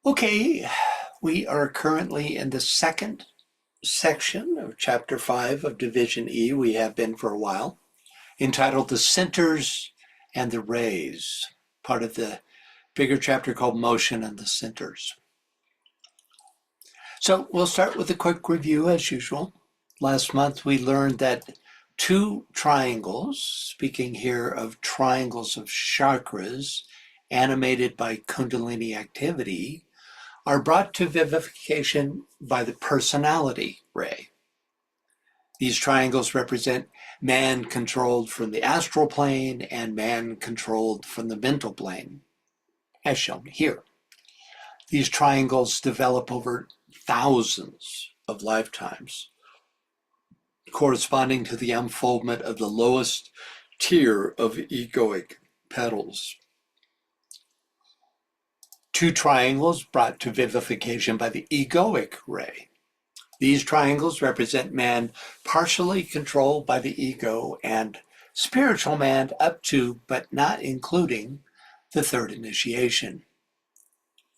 Okay, we are currently in the second section of Chapter 5 of Division E. We have been for a while, entitled The Centers and the Rays, part of the bigger chapter called Motion and the Centers. So we'll start with a quick review as usual. Last month we learned that two triangles, speaking here of triangles of chakras animated by Kundalini activity, are brought to vivification by the personality ray. These triangles represent man controlled from the astral plane and man controlled from the mental plane, as shown here. These triangles develop over thousands of lifetimes, corresponding to the unfoldment of the lowest tier of egoic petals. Two triangles brought to vivification by the egoic ray. These triangles represent man partially controlled by the ego and spiritual man up to, but not including, the third initiation.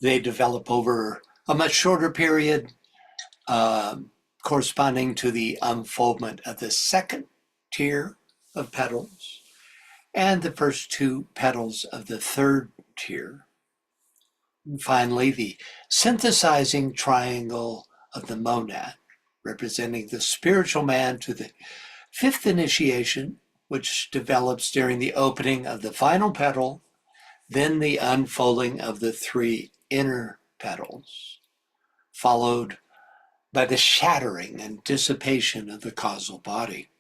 They develop over a much shorter period, corresponding to the unfoldment of the second tier of petals and the first two petals of the third tier. And finally, the synthesizing triangle of the monad, representing the spiritual man to the fifth initiation, which develops during the opening of the final petal, then the unfolding of the three inner petals, followed by the shattering and dissipation of the causal body.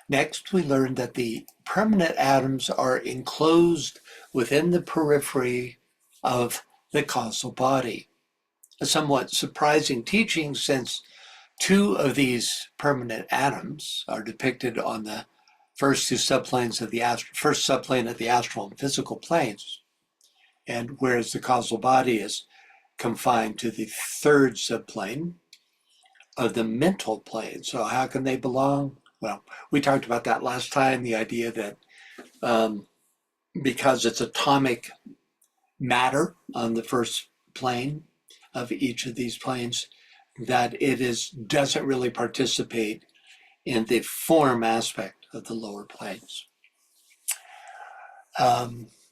Next, we learned that the permanent atoms are enclosed within the periphery of the causal body. A somewhat surprising teaching, since two of these permanent atoms are depicted on the first two subplanes of the first subplane of the astral and physical planes, and whereas the causal body is confined to the third subplane of the mental plane. So how can they belong? Well, we talked about that last time, the idea that because it's atomic matter on the first plane of each of these planes, that it doesn't really participate in the form aspect of the lower planes.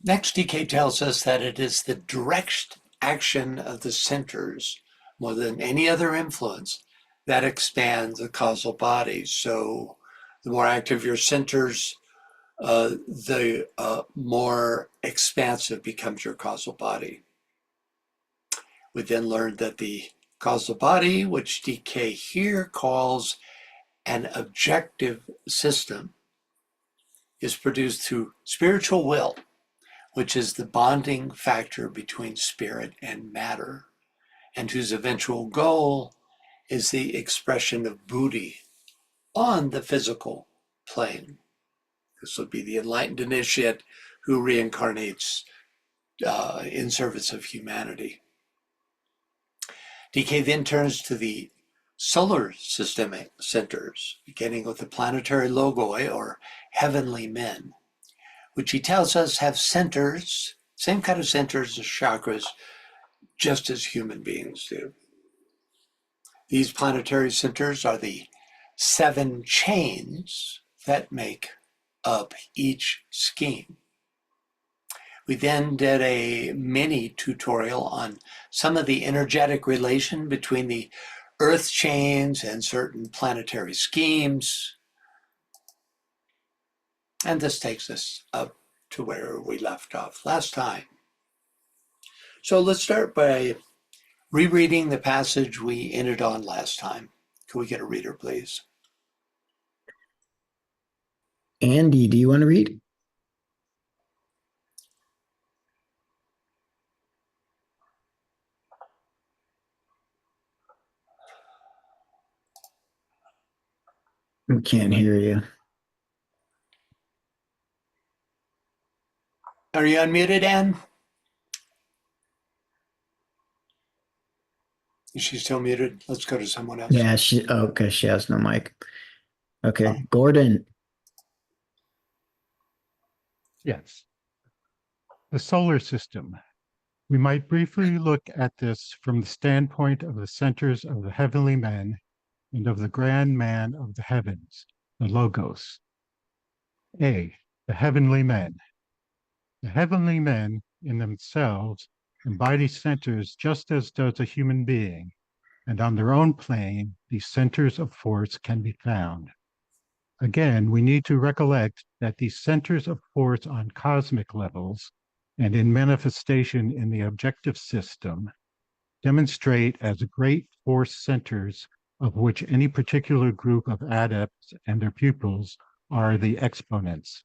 Next, DK tells us that it is the direct action of the centers, more than any other influence, that expands the causal body. So the more active your centers, the more expansive becomes your causal body. We then learned that the causal body, which DK here calls an objective system, is produced through spiritual will, which is the bonding factor between spirit and matter, and whose eventual goal is the expression of buddhi on the physical plane. This would be the enlightened initiate who reincarnates in service of humanity. DK then turns to the solar systemic centers, beginning with the planetary logoi, or heavenly men, which he tells us have centers, same kind of centers as chakras, just as human beings do. These planetary centers are the 7 chains that make up each scheme. We then did a mini tutorial on some of the energetic relation between the earth chains and certain planetary schemes. And this takes us up to where we left off last time. So let's start by rereading the passage we ended on last time. Can we get a reader, please? Andy, do you want to read? I can't hear you. Are you unmuted, Anne? Is she still muted? Let's go to someone else. Yeah, okay, she has no mic. Okay, Gordon. Yes. The solar system We might briefly look at this from the standpoint of the centers of the heavenly men and of the grand man of the heavens, the Logos. A, the heavenly men. The heavenly men in themselves embody centers just as does a human being, and on their own plane, these centers of force can be found. Again, we need to recollect that these centers of force on cosmic levels and in manifestation in the objective system demonstrate as great force centers of which any particular group of adepts and their pupils are the exponents.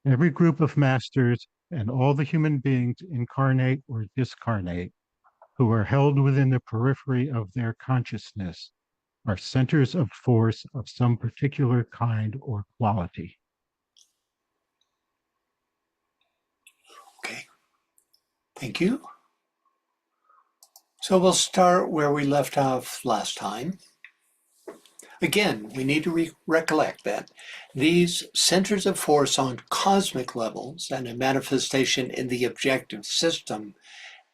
Every group of masters and all the human beings incarnate or discarnate who are held within the periphery of their consciousness are centers of force of some particular kind or quality. Okay, thank you. So we'll start where we left off last time. Again, we need to recollect that these centers of force on cosmic levels and a manifestation in the objective system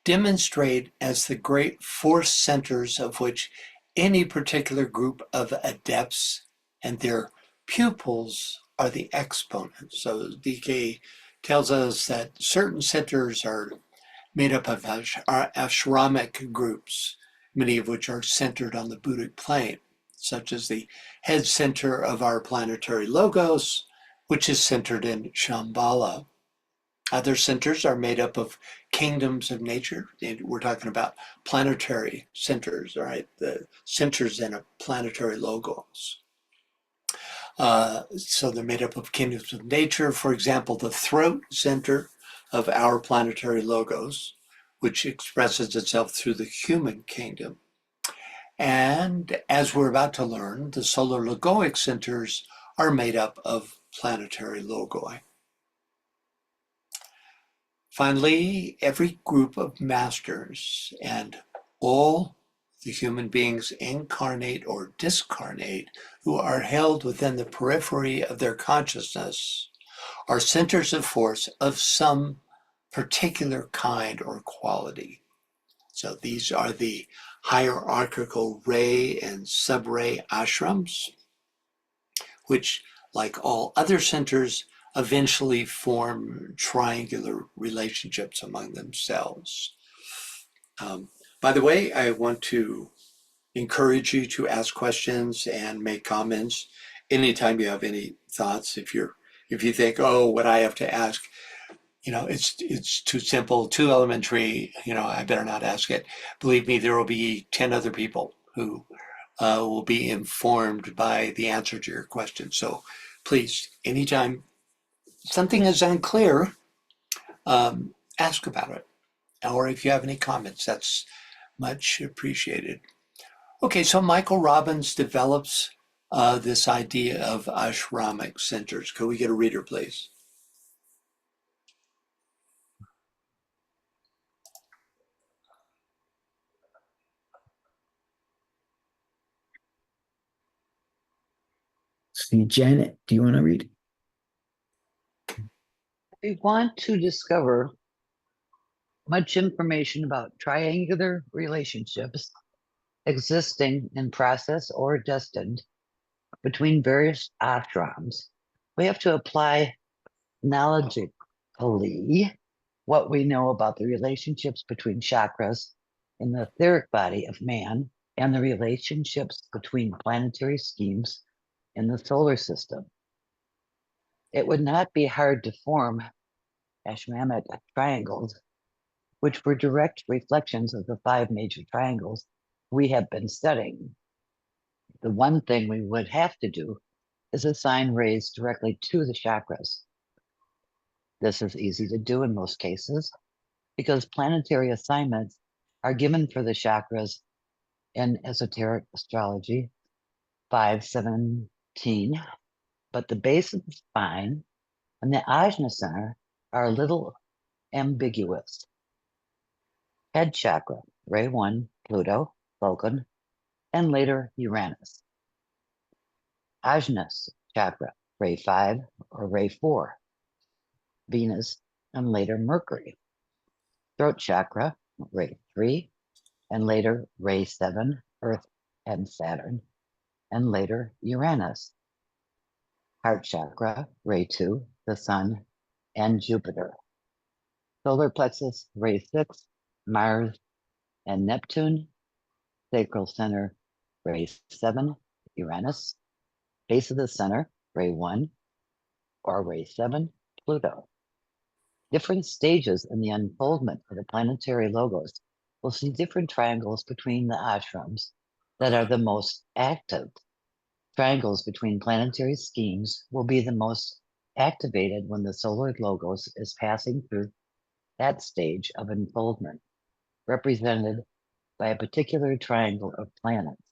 demonstrate as the great force centers of which any particular group of adepts and their pupils are the exponents. So DK tells us that certain centers are made up of ashramic groups, many of which are centered on the Buddhic plane, such as the head center of our planetary logos, which is centered in Shambhala. Other centers are made up of kingdoms of nature. We're talking about planetary centers, right? The centers in a planetary logos. So they're made up of kingdoms of nature. For example, the throat center of our planetary logos, which expresses itself through the human kingdom. And as we're about to learn, the solar logoic centers are made up of planetary logoi. Finally, every group of masters and all the human beings incarnate or discarnate who are held within the periphery of their consciousness are centers of force of some particular kind or quality. So these are the hierarchical ray and sub-ray ashrams, which, like all other centers, eventually form triangular relationships among themselves. By the way, I want to encourage you to ask questions and make comments anytime you have any thoughts. If you think, oh, what I have to ask, it's too simple, too elementary, I better not ask it. Believe me, there will be 10 other people who will be informed by the answer to your question. So please, anytime something is unclear, ask about it. Or if you have any comments, that's much appreciated. Okay, so Michael Robbins develops this idea of ashramic centers. Could we get a reader, please? See, Janet, do you want to read? We want to discover much information about triangular relationships existing in process or destined between various ashrams. We have to apply knowledgeably what we know about the relationships between chakras in the etheric body of man and the relationships between planetary schemes in the solar system. It would not be hard to form ashramic triangles, which were direct reflections of the 5 major triangles we have been studying. The one thing we would have to do is assign rays directly to the chakras. This is easy to do in most cases because planetary assignments are given for the chakras in esoteric astrology 517, but the base of the spine and the ajna center are a little ambiguous. Head chakra, ray 1, Pluto, Vulcan, and later Uranus. Ajna chakra, ray 5 or ray 4, Venus, and later Mercury. throat chakra, ray 3, and later ray 7, Earth and Saturn, and later Uranus. Heart chakra, ray 2, the Sun and Jupiter. Solar plexus, ray 6, Mars and Neptune. Sacral center, ray 7, Uranus. Base of the center, ray 1 or ray 7, Pluto. Different stages in the unfoldment of the planetary logos will see different triangles between the ashrams that are the most active. Triangles between planetary schemes will be the most activated when the solar logos is passing through that stage of unfoldment, represented by a particular triangle of planets.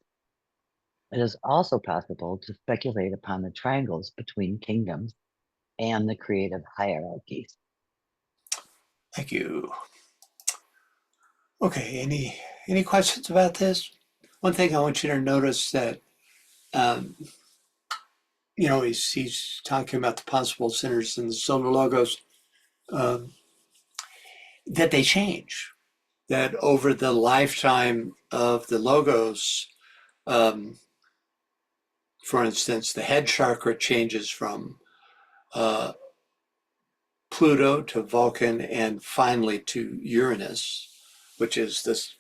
It is also possible to speculate upon the triangles between kingdoms and the creative hierarchies. Thank you. Okay, any questions about this? One thing I want you to notice that he's talking about the possible centers in the solar logos, that they change. That over the lifetime of the logos, for instance, the head chakra changes from Pluto to Vulcan and finally to Uranus, which is this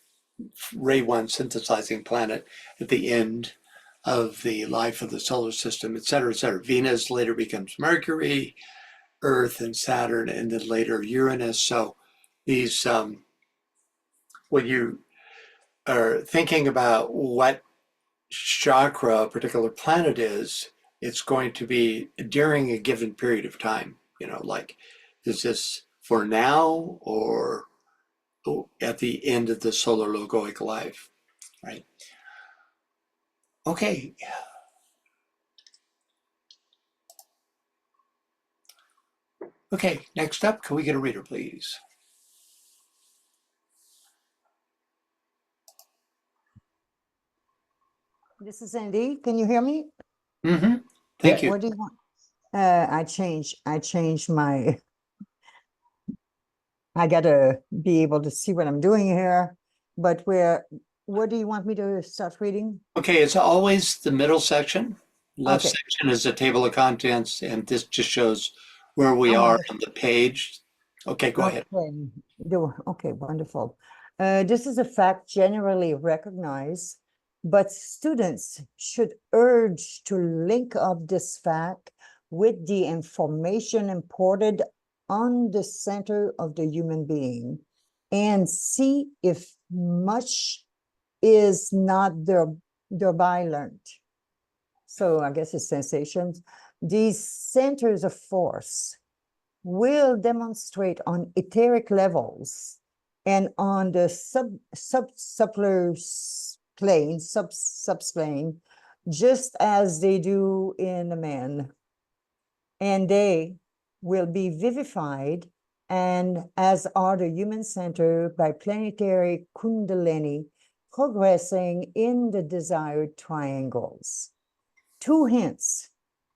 ray 1 synthesizing planet at the end of the life of the solar system, et cetera, et cetera. Venus later becomes Mercury, Earth and Saturn, and then later Uranus. So these, when you are thinking about what chakra a particular planet is, it's going to be during a given period of time. Like, is this for now or at the end of the solar logoic life, right? Okay. Okay, next up, can we get a reader, please? This is Andy. Can you hear me? Mm-hmm. Thank you. What do you want? I changed my, I gotta be able to see what I'm doing here, but what do you want me to start reading? Okay, it's always the middle section. Left Okay. section is a table of contents, and this just shows where we Oh, are wonderful. on the page. Okay, go ahead. Okay, wonderful. This is a fact generally recognized, but students should urge to link up this fact with the information imported on the center of the human being and see if much is not thereby learned. So I guess it's sensations. These centers of force will demonstrate on etheric levels and on the subtler subplane, just as they do in a man. And they will be vivified, and as are the human center by planetary kundalini progressing in the desired triangles. 2 hints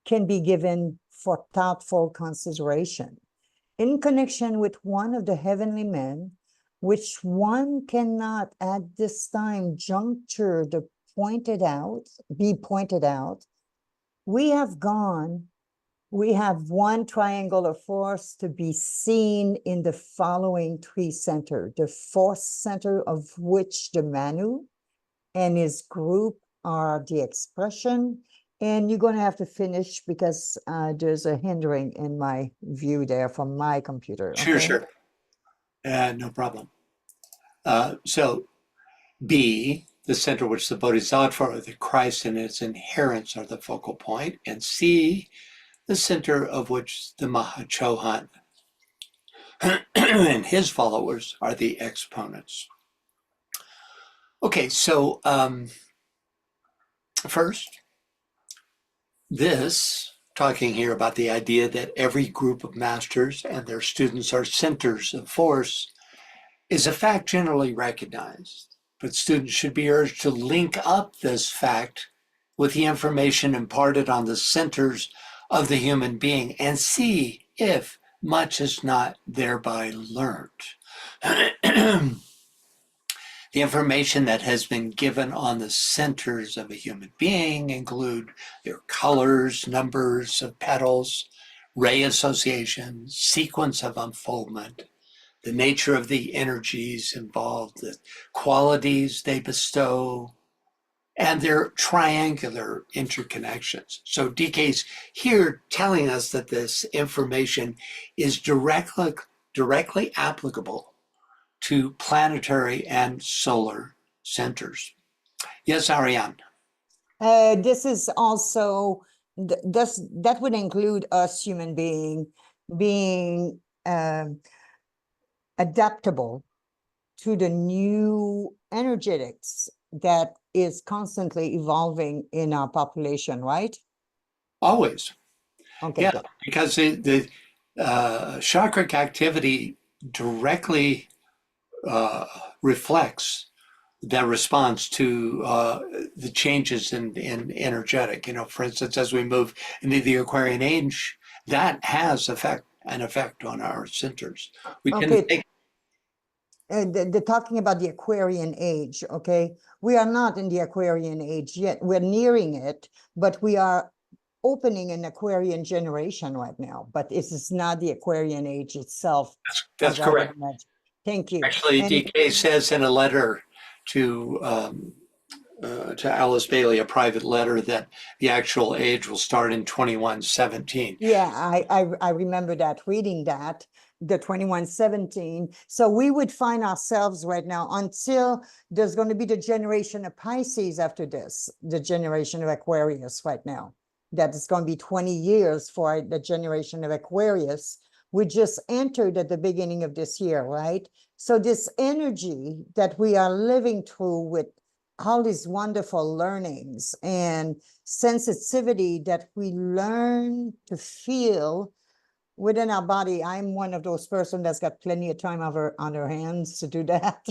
can be given for thoughtful consideration. In connection with one of the heavenly men, which one cannot at this time juncture be pointed out, we have one triangle of force to be seen in the following 3 centers, the 4th center of which the Manu and his group are the expression. And you're going to have to finish because there's a hindering in my view there from my computer. Sure, Okay? sure. No problem. So B, the center which the Bodhisattva or the Christ and its inherents are the focal point, and C, the center of which the Mahachohan and his followers are the exponents. Okay, so first, talking here about the idea that every group of masters and their students are centers of force is a fact generally recognized, but students should be urged to link up this fact with the information imparted on the centers of the human being and see if much is not thereby learned. The information that has been given on the centers of a human being include their colors, numbers of petals, ray association, sequence of unfoldment, the nature of the energies involved, the qualities they bestow, and their triangular interconnections. So DK's here telling us that this information is directly applicable to planetary and solar centers. Yes, Ariane. This is also that would include us human being adaptable to the new energetics that is constantly evolving in our population, right? Always. Okay, Yeah, good. because the chakric activity directly reflects that response to the changes in energetic. You know, for instance, as we move into the Aquarian age, that has an effect on our centers. We can Okay. take, The talking about the Aquarian age, okay? We are not in the Aquarian age yet. We're nearing it, but we are opening an Aquarian generation right now. But this is not the Aquarian age itself. that's as I would correct. imagine. Thank you. Actually, And DK says in a letter to Alice Bailey, a private letter, that the actual age will start in 2117. yeah, I remember that, reading that, the 2117. So we would find ourselves right now until there's going to be the generation of Pisces after this, the generation of Aquarius right now. That is going to be 20 years for the generation of Aquarius. We just entered at the beginning of this year, right? So this energy that we are living through with all these wonderful learnings and sensitivity that we learn to feel within our body. I'm one of those person that's got plenty of time on her hands to do that.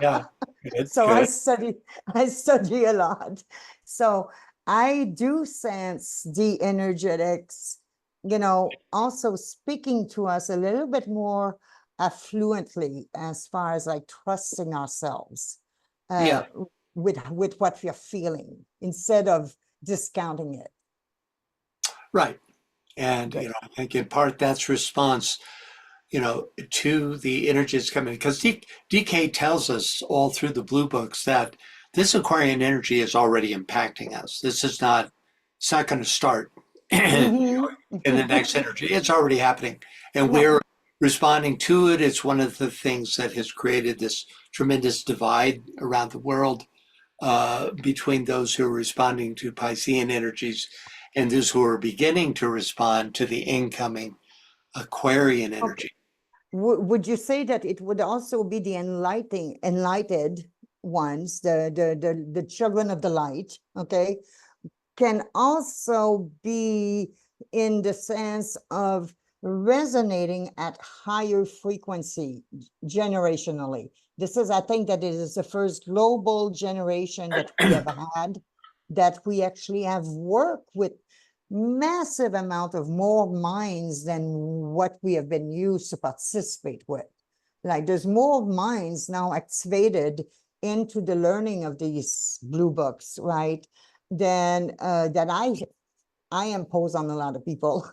Yeah, good, So good. I study a lot. So I do sense the energetics, also speaking to us a little bit more affluently as far as like trusting ourselves. Yeah. With what we're feeling instead of discounting it. Right. And, I think in part that's response, to the energies coming, because DK tells us all through the blue books that this Aquarian energy is already impacting us. It's not going to start in the next energy. It's already happening. And we're responding to it. It's one of the things that has created this tremendous divide around the world between those who are responding to Piscean energies and those who are beginning to respond to the incoming Aquarian energy. Would you say that it would also be the enlightened ones, the children of the light, okay, can also be in the sense of resonating at higher frequency generationally? This is, I think that it is the first global generation that we have had, that we actually have worked with massive amount of more minds than what we have been used to participate with. Like there's more minds now activated into the learning of these blue books, right? Than that I impose on a lot of people.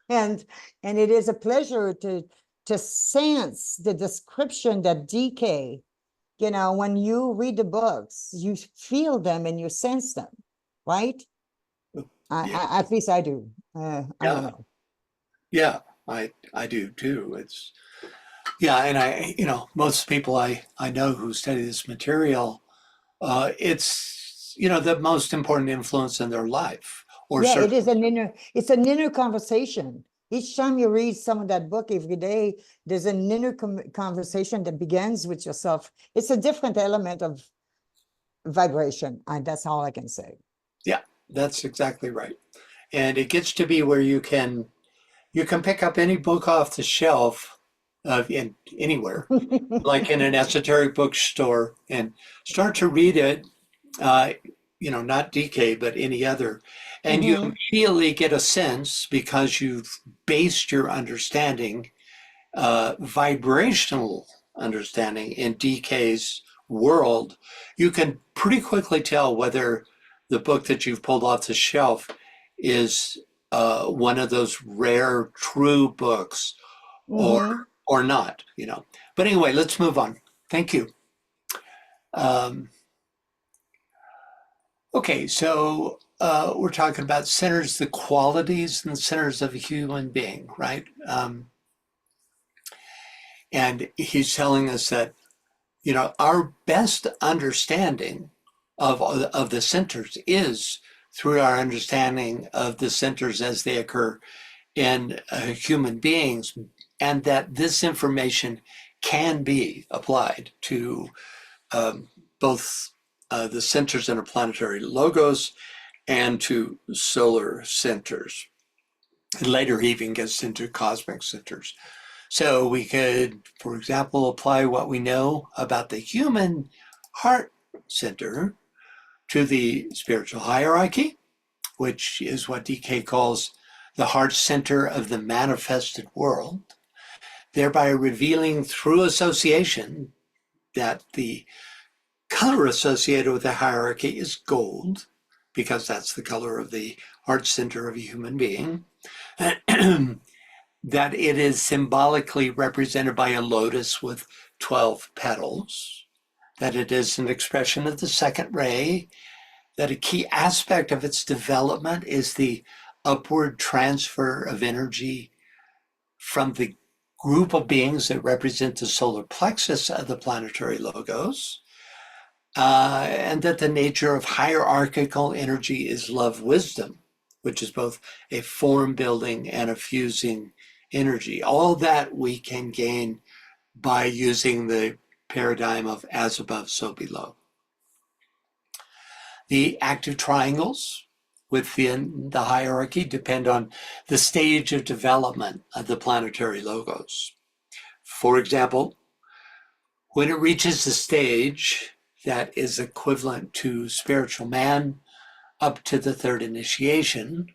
and it is a pleasure to sense the description that DK, when you read the books, you feel them and you sense them, right? At least I do. I don't know. Yeah, I do too. And most people I know who study this material, it's, the most important influence in their life. It is it's an inner conversation. Each time you read some of that book every day, there's an inner conversation that begins with yourself. It's a different element of vibration. That's all I can say. Yeah, that's exactly right. And it gets to be where you can pick up any book off the shelf in anywhere, like in an esoteric bookstore, and start to read it, not DK, but any other. And you immediately get a sense, because you've based your understanding vibrational understanding in DK's world, you can pretty quickly tell whether the book that you've pulled off the shelf is one of those rare true books Mhm. or not, you know. But anyway, let's move on. Thank you. Okay, so we're talking about centers, the qualities and centers of a human being, right? And he's telling us that, you know, our best understanding of the centers is through our understanding of the centers as they occur in human beings, and that this information can be applied to both the centers interplanetary logos and to solar centers. And later he even gets into cosmic centers. So we could, for example, apply what we know about the human heart center to the spiritual hierarchy, which is what DK calls the heart center of the manifested world, thereby revealing through association that the color associated with the hierarchy is gold, because that's the color of the heart center of a human being. That it is symbolically represented by a lotus with 12 petals, that it is an expression of the second ray, that a key aspect of its development is the upward transfer of energy from the group of beings that represent the solar plexus of the planetary logos, and that the nature of hierarchical energy is love wisdom, which is both a form building and a fusing energy. All that we can gain by using the paradigm of as above, so below. The active triangles within the hierarchy depend on the stage of development of the planetary logos. For example, when it reaches the stage that is equivalent to spiritual man up to the third initiation,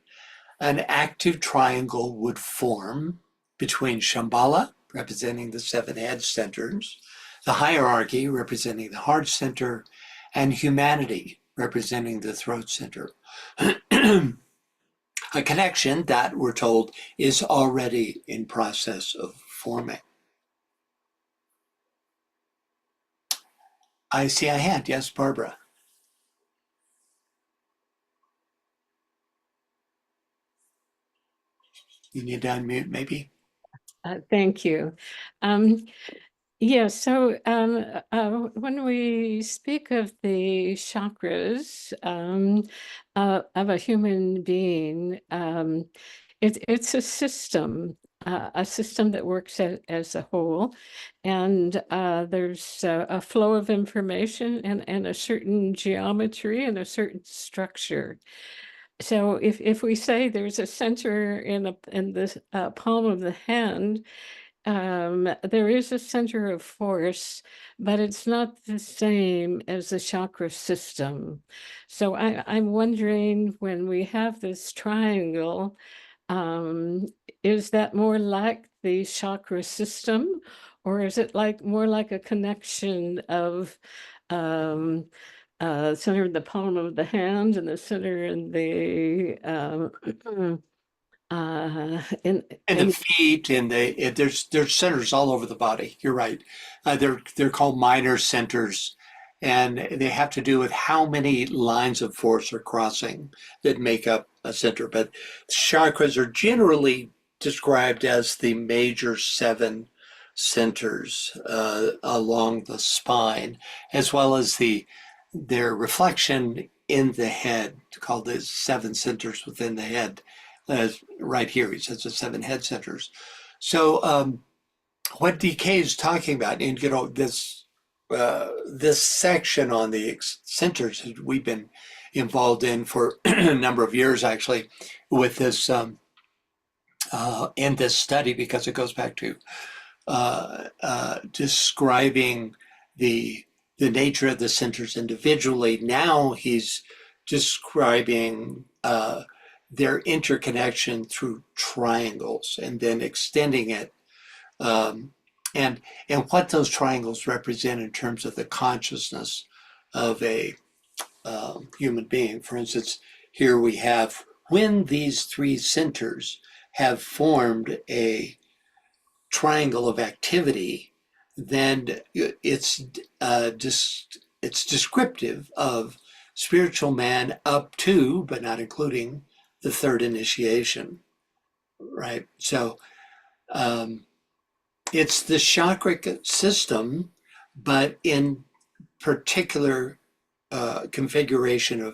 an active triangle would form between Shambhala, representing the seven head centers, the hierarchy, representing the heart center, and humanity, representing the throat center. A connection that, we're told, is already in process of forming. I see a hand. Yes, Barbara. You need to unmute, maybe? Thank you. Yeah, so when we speak of the chakras of a human being, it's a system that works as a whole, and there's a flow of information and a certain geometry and a certain structure. So if we say there's a center in the palm of the hand, there is a center of force, but it's not the same as the chakra system. So I'm wondering, when we have this triangle, is that more like the chakra system, or is it more like a connection of center in the palm of the hand and the center in the in And the feet and there's centers all over the body. You're right. They're called minor centers, and they have to do with how many lines of force are crossing that make up a center. But chakras are generally described as the major seven centers along the spine, as well as their reflection in the head, called the seven centers within the head. Right here, he says the seven head centers. So what DK is talking about, and you know, this section on the centers we've been involved in for a number of years, actually, with this in this study, because it goes back to describing the nature of the centers individually. Now he's describing their interconnection through triangles, and then extending it um, and what those triangles represent in terms of the consciousness of a human being. For instance, here we have when these three centers have formed a triangle of activity, then it's it's descriptive of spiritual man up to, but not including, the third initiation, right? So it's the chakric system, but in particular configuration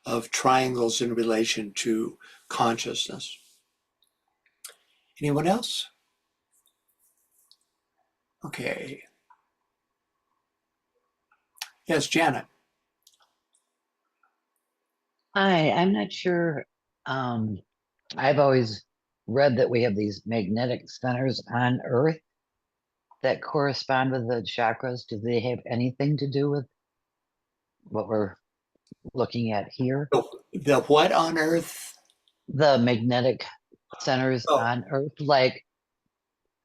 of triangles in relation to consciousness. Anyone else? Okay. Yes, Janet. Hi, I'm not sure. I've always read that we have these magnetic centers on Earth that correspond with the chakras. Do they have anything to do with what we're looking at here? The what on earth? The magnetic centers Oh, on Earth, like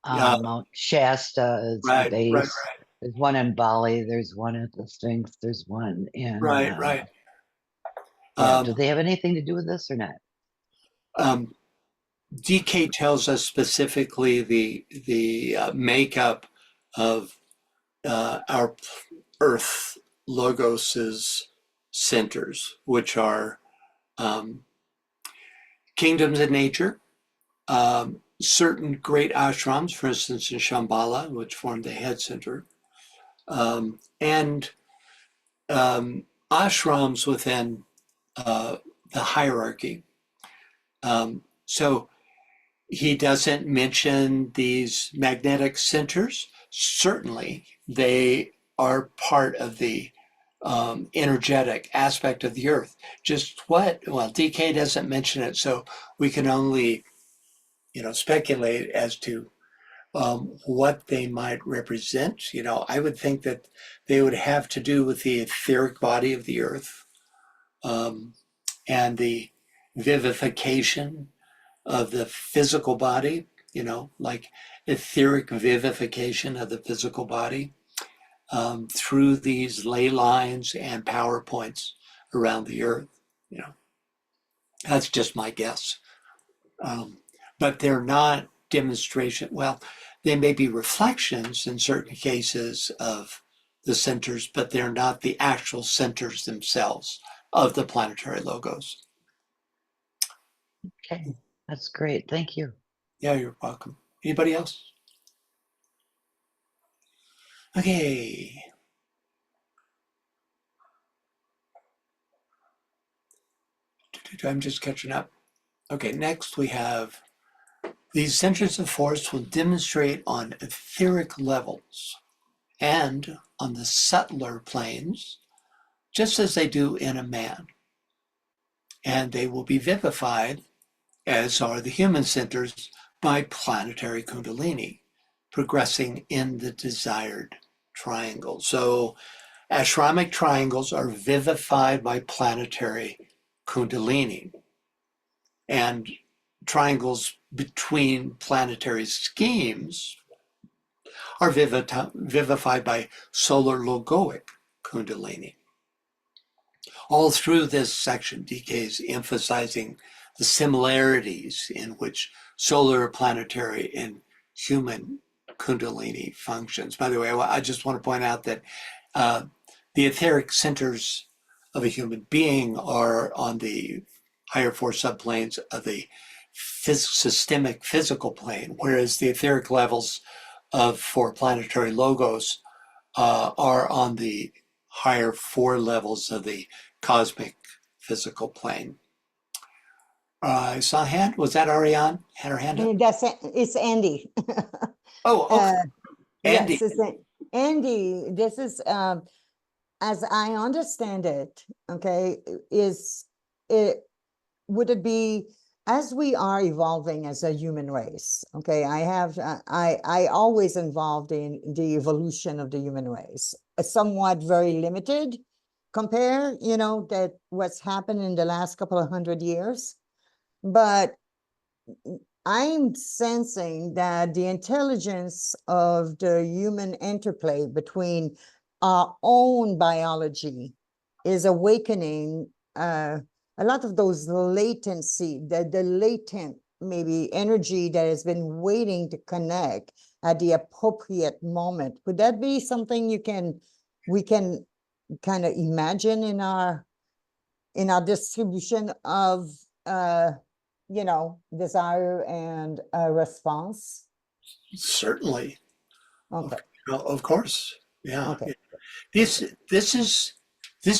yeah, Mount Shasta is the right, right, base. There's one in Bali. There's one at the Sphinx. There's one in right, right. yeah. Um, Do they have anything to do with this or not? DK tells us specifically the makeup of our Earth logos's centers, which are kingdoms of nature, certain great ashrams, for instance, in Shambhala, which form the head center, and ashrams within the hierarchy. So he doesn't mention these magnetic centers. Certainly, they are part of the energetic aspect of the earth. Just what? Well, DK doesn't mention it, so we can only, speculate as to what they might represent. I would think that they would have to do with the etheric body of the earth, and the vivification of the physical body, like etheric vivification of the physical body, through these ley lines and power points around the earth. That's just my guess. But they're not demonstration. Well, they may be reflections in certain cases of the centers, but they're not the actual centers themselves of the planetary logos. Okay, that's great. Thank you. Yeah, you're welcome. Anybody else? Okay. I'm just catching up. Okay, next we have these centers of force will demonstrate on etheric levels and on the subtler planes, just as they do in a man. And they will be vivified, as are the human centers, by planetary kundalini, progressing in the desired triangle. So ashramic triangles are vivified by planetary kundalini. And triangles between planetary schemes are vivified by solar logoic kundalini. All through this section, DK is emphasizing the similarities in which solar, planetary, and human kundalini functions. By the way, I just want to point out that the etheric centers of a human being are on the higher four subplanes of the systemic physical plane, whereas the etheric levels for planetary logos are on the higher four levels of the cosmic physical plane. I saw a hand. Was that Ariane? Had her hand up? And it's Andy. Oh, okay. Andy. Yes, it's Andy. This is, as I understand it, okay, would it be as we are evolving as a human race? Okay, I always involved in the evolution of the human race, somewhat very limited compare, that what's happened in the last couple of 100 years. But I'm sensing that the intelligence of the human interplay between our own biology is awakening a lot of those latency, the latent maybe energy that has been waiting to connect at the appropriate moment. Would that be something we can kind of imagine in our distribution of desire and response? Certainly. Okay, Of course. Yeah. okay. This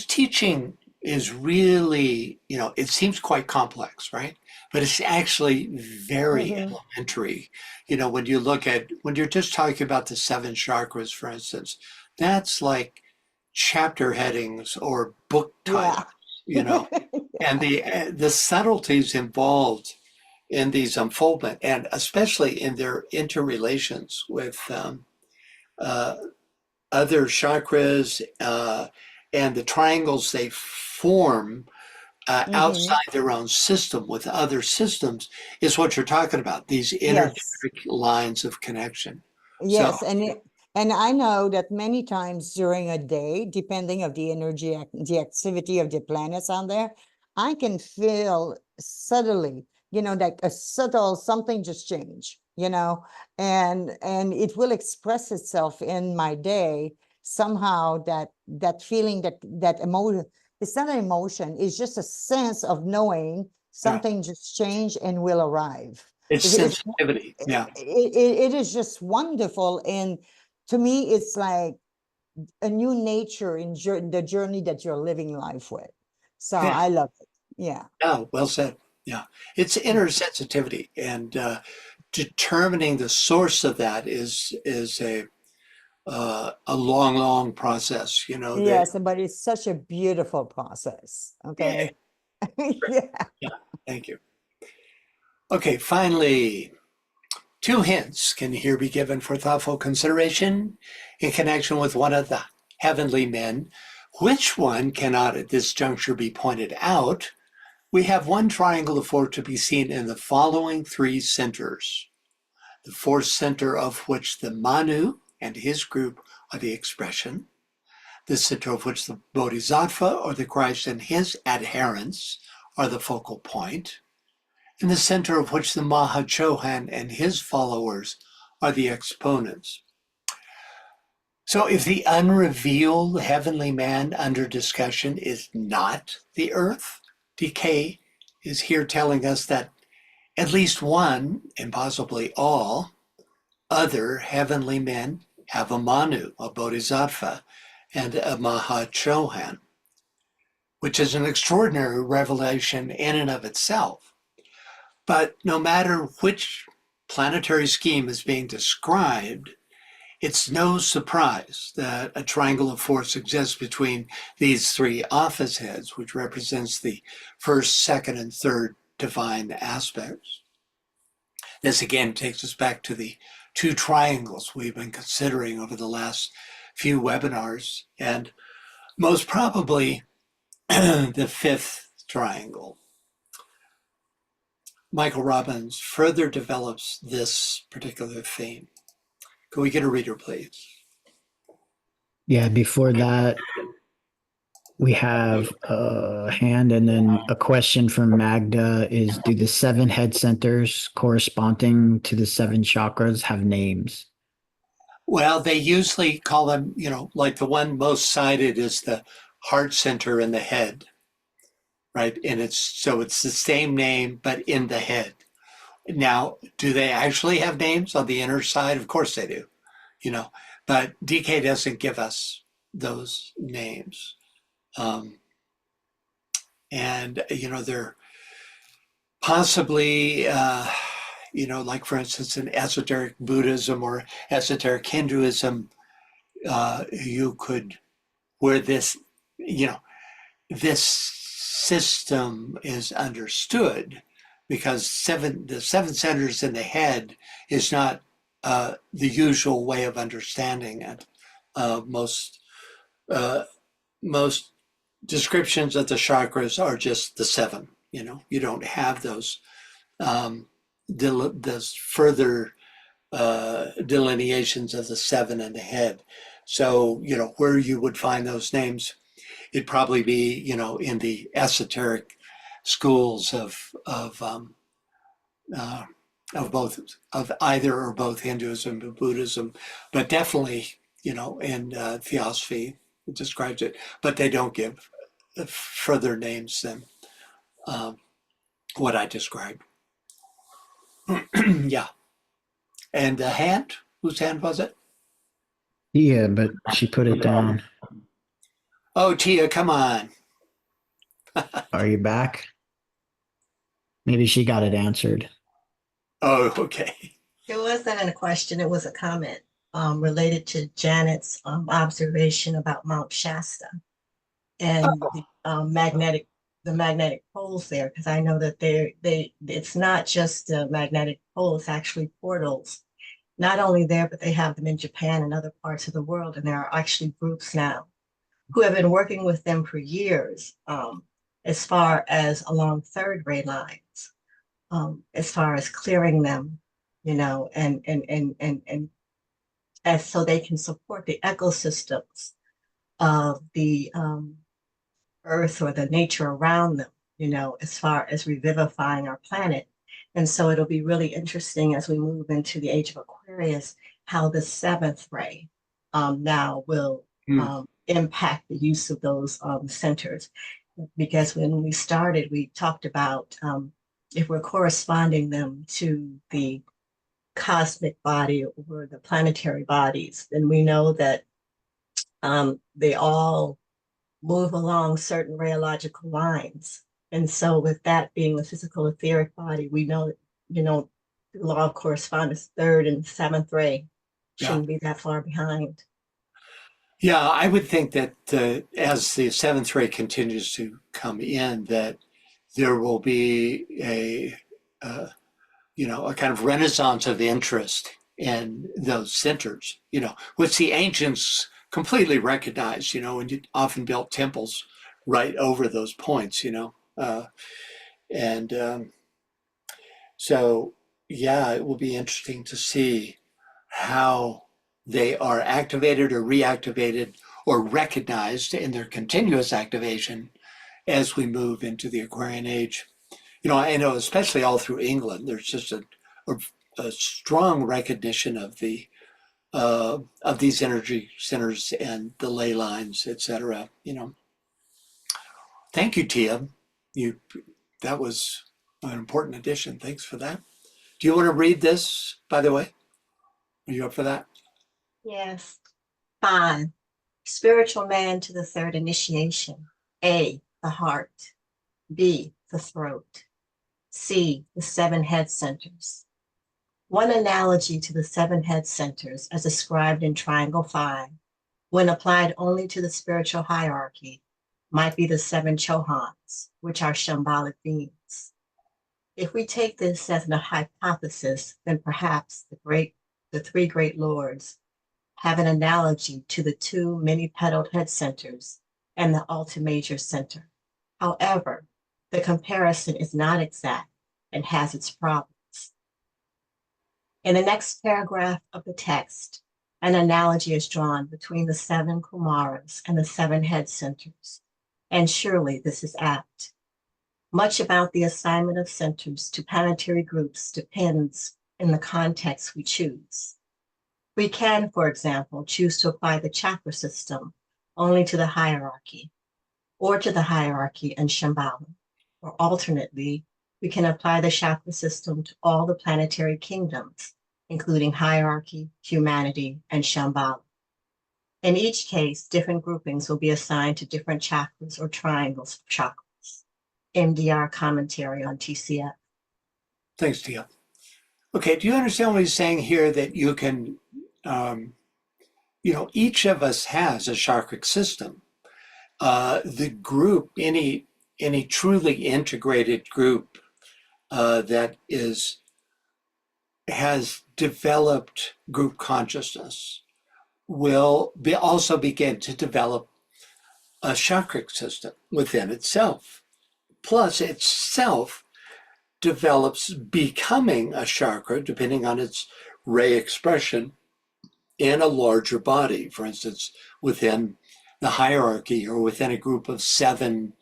teaching is really, it seems quite complex, right? But it's actually very Mhm. elementary. When you're just talking about the seven chakras, for instance, that's like chapter headings or book titles, Yeah. you know, and the subtleties involved in these unfoldment, and especially in their interrelations with uh, other chakras and the triangles they form Mhm. outside their own system with other systems is what you're talking about, these Yes. energetic lines of connection. So, Yes, and I know that many times during a day, depending of the energy, the activity of the planets on there, I can feel subtly, like a subtle something just changed, and it will express itself in my day somehow. That feeling, that emotion, it's not an emotion, it's just a sense of knowing yeah, something just changed and will arrive. it's It's sensitivity. Yeah, it is just wonderful, and to me it's like a new nature in the journey that you're living life with, so yeah, I love it. Yeah. yeah, well said. Yeah, it's inner sensitivity, and determining the source of that is a long, long process. That Yes, but it's such a beautiful process. yeah, Okay. Yeah. yeah. Thank you. Okay, finally, two hints can here be given for thoughtful consideration in connection with one of the heavenly men. Which one cannot at this juncture be pointed out? We have one triangle of four to be seen in the following three centers. The fourth center of which the Manu and his group are the expression, the center of which the Bodhisattva or the Christ and his adherents are the focal point, in the center of which the Mahachohan and his followers are the exponents. So if the unrevealed heavenly man under discussion is not the earth, DK is here telling us that at least one, and possibly all, other heavenly men have a Manu, a Bodhisattva, and a Mahachohan, which is an extraordinary revelation in and of itself. But no matter which planetary scheme is being described, it's no surprise that a triangle of force exists between these three office heads, which represents the first, second, and third divine aspects. This again takes us back to the two triangles we've been considering over the last few webinars, and most probably the fifth triangle. Michael Robbins further develops this particular theme. Can we get a reader, please? Yeah, before that, we have a hand and then a question from Magda is, do the seven head centers corresponding to the seven chakras have names? Well, they usually call them, like the one most cited is the heart center in the head, right? And it's the same name, but in the head. Now, do they actually have names on the inner side? Of course they do, but DK doesn't give us those names. And, they're possibly, like for instance, in esoteric Buddhism or esoteric Hinduism, you could, where this system is understood, because the seven centers in the head is not the usual way of understanding it. Most uh, most descriptions of the chakras are just the seven. You don't have those does further delineations of the seven and the head. So, where you would find those names, it'd probably be, in the esoteric schools of both, of either or both Hinduism and Buddhism, but definitely, in Theosophy it describes it, but they don't give further names than what I described. Yeah. And the hand, whose hand was it? Yeah, but she put it down. Oh, Tia, come on. Are you back? Maybe she got it answered. Oh, okay. It wasn't a question, it was a comment related to Janet's observation about Mount Shasta and the magnetic poles there, because I know that it's not just a magnetic pole, it's actually portals. Not only there, but they have them in Japan and other parts of the world, and there are actually groups now who have been working with them for years, as far as along third ray lines, as far as clearing them, and as so they can support the ecosystems of the earth or the nature around them, as far as revivifying our planet. And so it'll be really interesting as we move into the age of Aquarius, how the seventh ray now will impact the use of those centers. Because when we started, we talked about if we're corresponding them to the cosmic body or the planetary bodies, then we know that they all move along certain rheological lines. And so with that being the physical etheric body, we know that, the law of correspondence, third and seventh ray shouldn't be that far behind. Yeah, I would think that as the seventh ray continues to come in, that there will be a kind of renaissance of interest in those centers, which the ancients completely recognized, and you often built temples right over those points, so, yeah, it will be interesting to see how they are activated or reactivated or recognized in their continuous activation as we move into the Aquarian age. I know especially all through England, there's just a strong recognition of these energy centers and the ley lines, etc. Thank you, Tia. That was an important addition. Thanks for that. Do you want to read this, by the way? Are you up for that? Yes. 5. Spiritual man to the third initiation. A, the heart. B, the throat. C, the 7 head centers. One analogy to the 7 head centers, as described in Triangle 5, when applied only to the spiritual hierarchy, might be the 7 chohans, which are shambolic beings. If we take this as a hypothesis, then perhaps the 3 great lords have an analogy to the 2 many-petaled head centers and the Alta Major center. However, the comparison is not exact and has its problems. In the next paragraph of the text, an analogy is drawn between the 7 Kumaras and the 7 head centers, and surely this is apt. Much about the assignment of centers to planetary groups depends in the context we choose. We can, for example, choose to apply the chakra system only to the hierarchy, or to the hierarchy and Shambhala, or alternately, we can apply the chakra system to all the planetary kingdoms, including hierarchy, humanity, and Shambhala. In each case, different groupings will be assigned to different chakras or triangles of chakras. MDR commentary on TCF. Thanks, Tia. Okay, do you understand what he's saying here, that you can, each of us has a chakric system. The group, any truly integrated group that has developed group consciousness will also begin to develop a chakric system within itself. Plus, itself develops becoming a chakra, depending on its ray expression, in a larger body. For instance, within the hierarchy or within a group of 7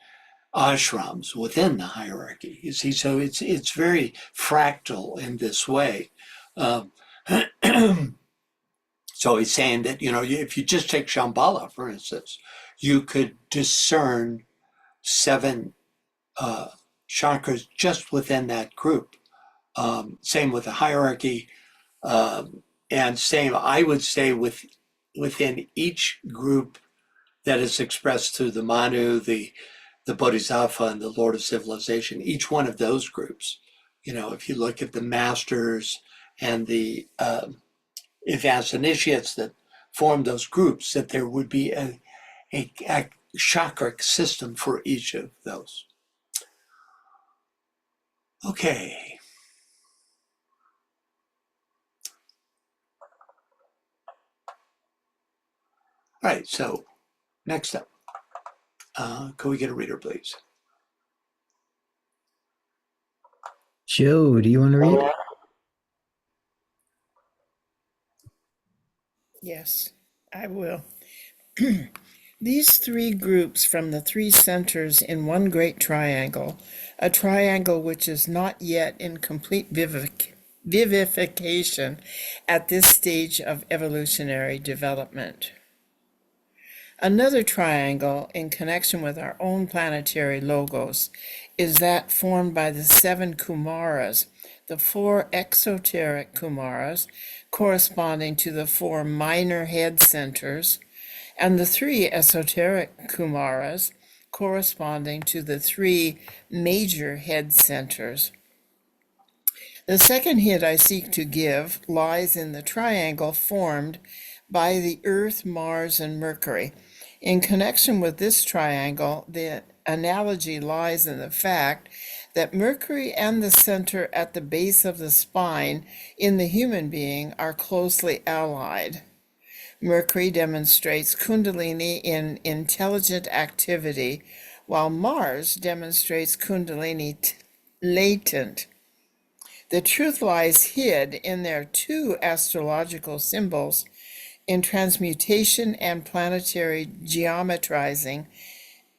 ashrams within the hierarchy. You see, so it's very fractal in this way. Um, so he's saying that, you know, if you just take Shambhala, for instance, you could discern 7 chakras just within that group. Same with the hierarchy, and same, I would say, within each group that is expressed through the Manu, the Bodhisattva, and the Lord of Civilization. Each one of those groups, you know, if you look at the masters and the advanced initiates that form those groups, that there would be a chakric system for each of those. Okay. All right, so next up, can we get a reader, please? Joe, do you want to read? Yes, I will. These 3 groups from the 3 centers in one great triangle, a triangle which is not yet in complete vivification at this stage of evolutionary development. Another triangle in connection with our own planetary logos is that formed by the 7 Kumaras, the 4 exoteric Kumaras corresponding to the 4 minor head centers, and the 3 esoteric Kumaras corresponding to the 3 major head centers. The second hint I seek to give lies in the triangle formed by the Earth, Mars, and Mercury. In connection with this triangle, the analogy lies in the fact that Mercury and the center at the base of the spine in the human being are closely allied. Mercury demonstrates Kundalini in intelligent activity, while Mars demonstrates Kundalini latent. The truth lies hid in their 2 astrological symbols. In transmutation and planetary geometrizing,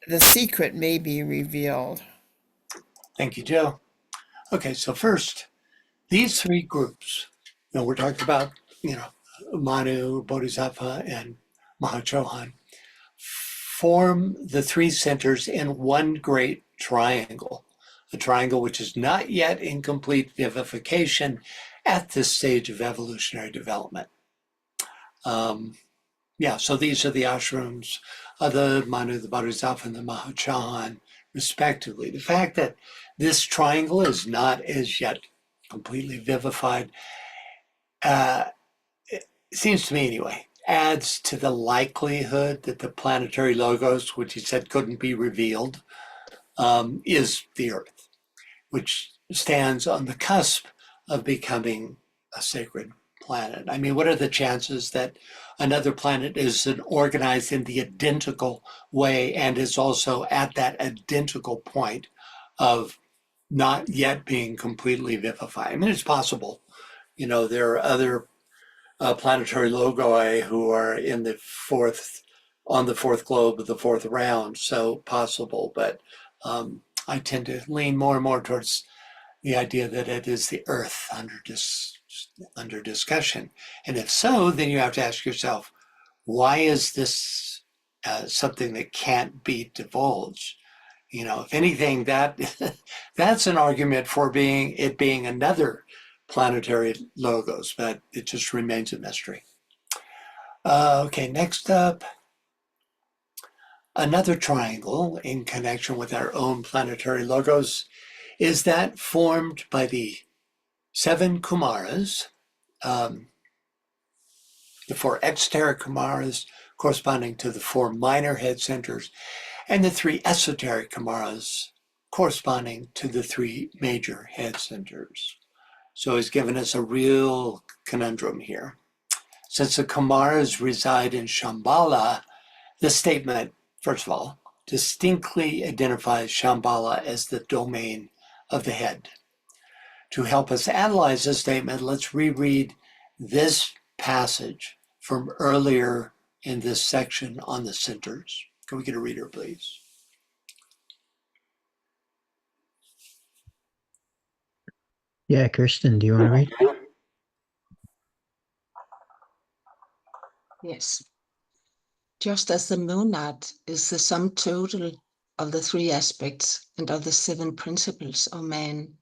the secret may be revealed. Thank you, Joe. Okay, so first, these 3 groups, you know, we're talking about, you know, Manu, Bodhisattva, and Mahachohan, form the 3 centers in one great triangle, a triangle which is not yet in complete vivification at this stage of evolutionary development. Yeah, so these are the ashrams of the Manu, the Bodhisattva, and the Mahachohan, respectively. The fact that this triangle is not as yet completely vivified, it seems to me anyway, adds to the likelihood that the planetary logos, which he said couldn't be revealed, is the Earth, which stands on the cusp of becoming a sacred planet. I mean, what are the chances that another planet is organized in the identical way and is also at that identical point of not yet being completely vivified? I mean, it's possible. You know, there are other planetary logi who are in the on the 4th globe of the 4th round, so possible. But I tend to lean more and more towards the idea that it is the Earth under discussion. And if so, then you have to ask yourself, why is this something that can't be divulged? You know, if anything, that's an argument for it being another planetary logos, but it just remains a mystery. Okay, next up, another triangle in connection with our own planetary logos is that formed by the 7 Kumaras, the 4 exoteric Kumaras corresponding to the 4 minor head centers, and the 3 esoteric Kumaras corresponding to the 3 major head centers. So he's given us a real conundrum here. Since the Kumaras reside in Shambhala, the statement, first of all, distinctly identifies Shambhala as the domain of the head. to help us analyze this statement, let's reread this passage from earlier in this section on the centers. Can we get a reader, please? Yeah, Kirsten, do you want to read? Yes. Just as the monad is the sum total of the three aspects and of the seven principles of man,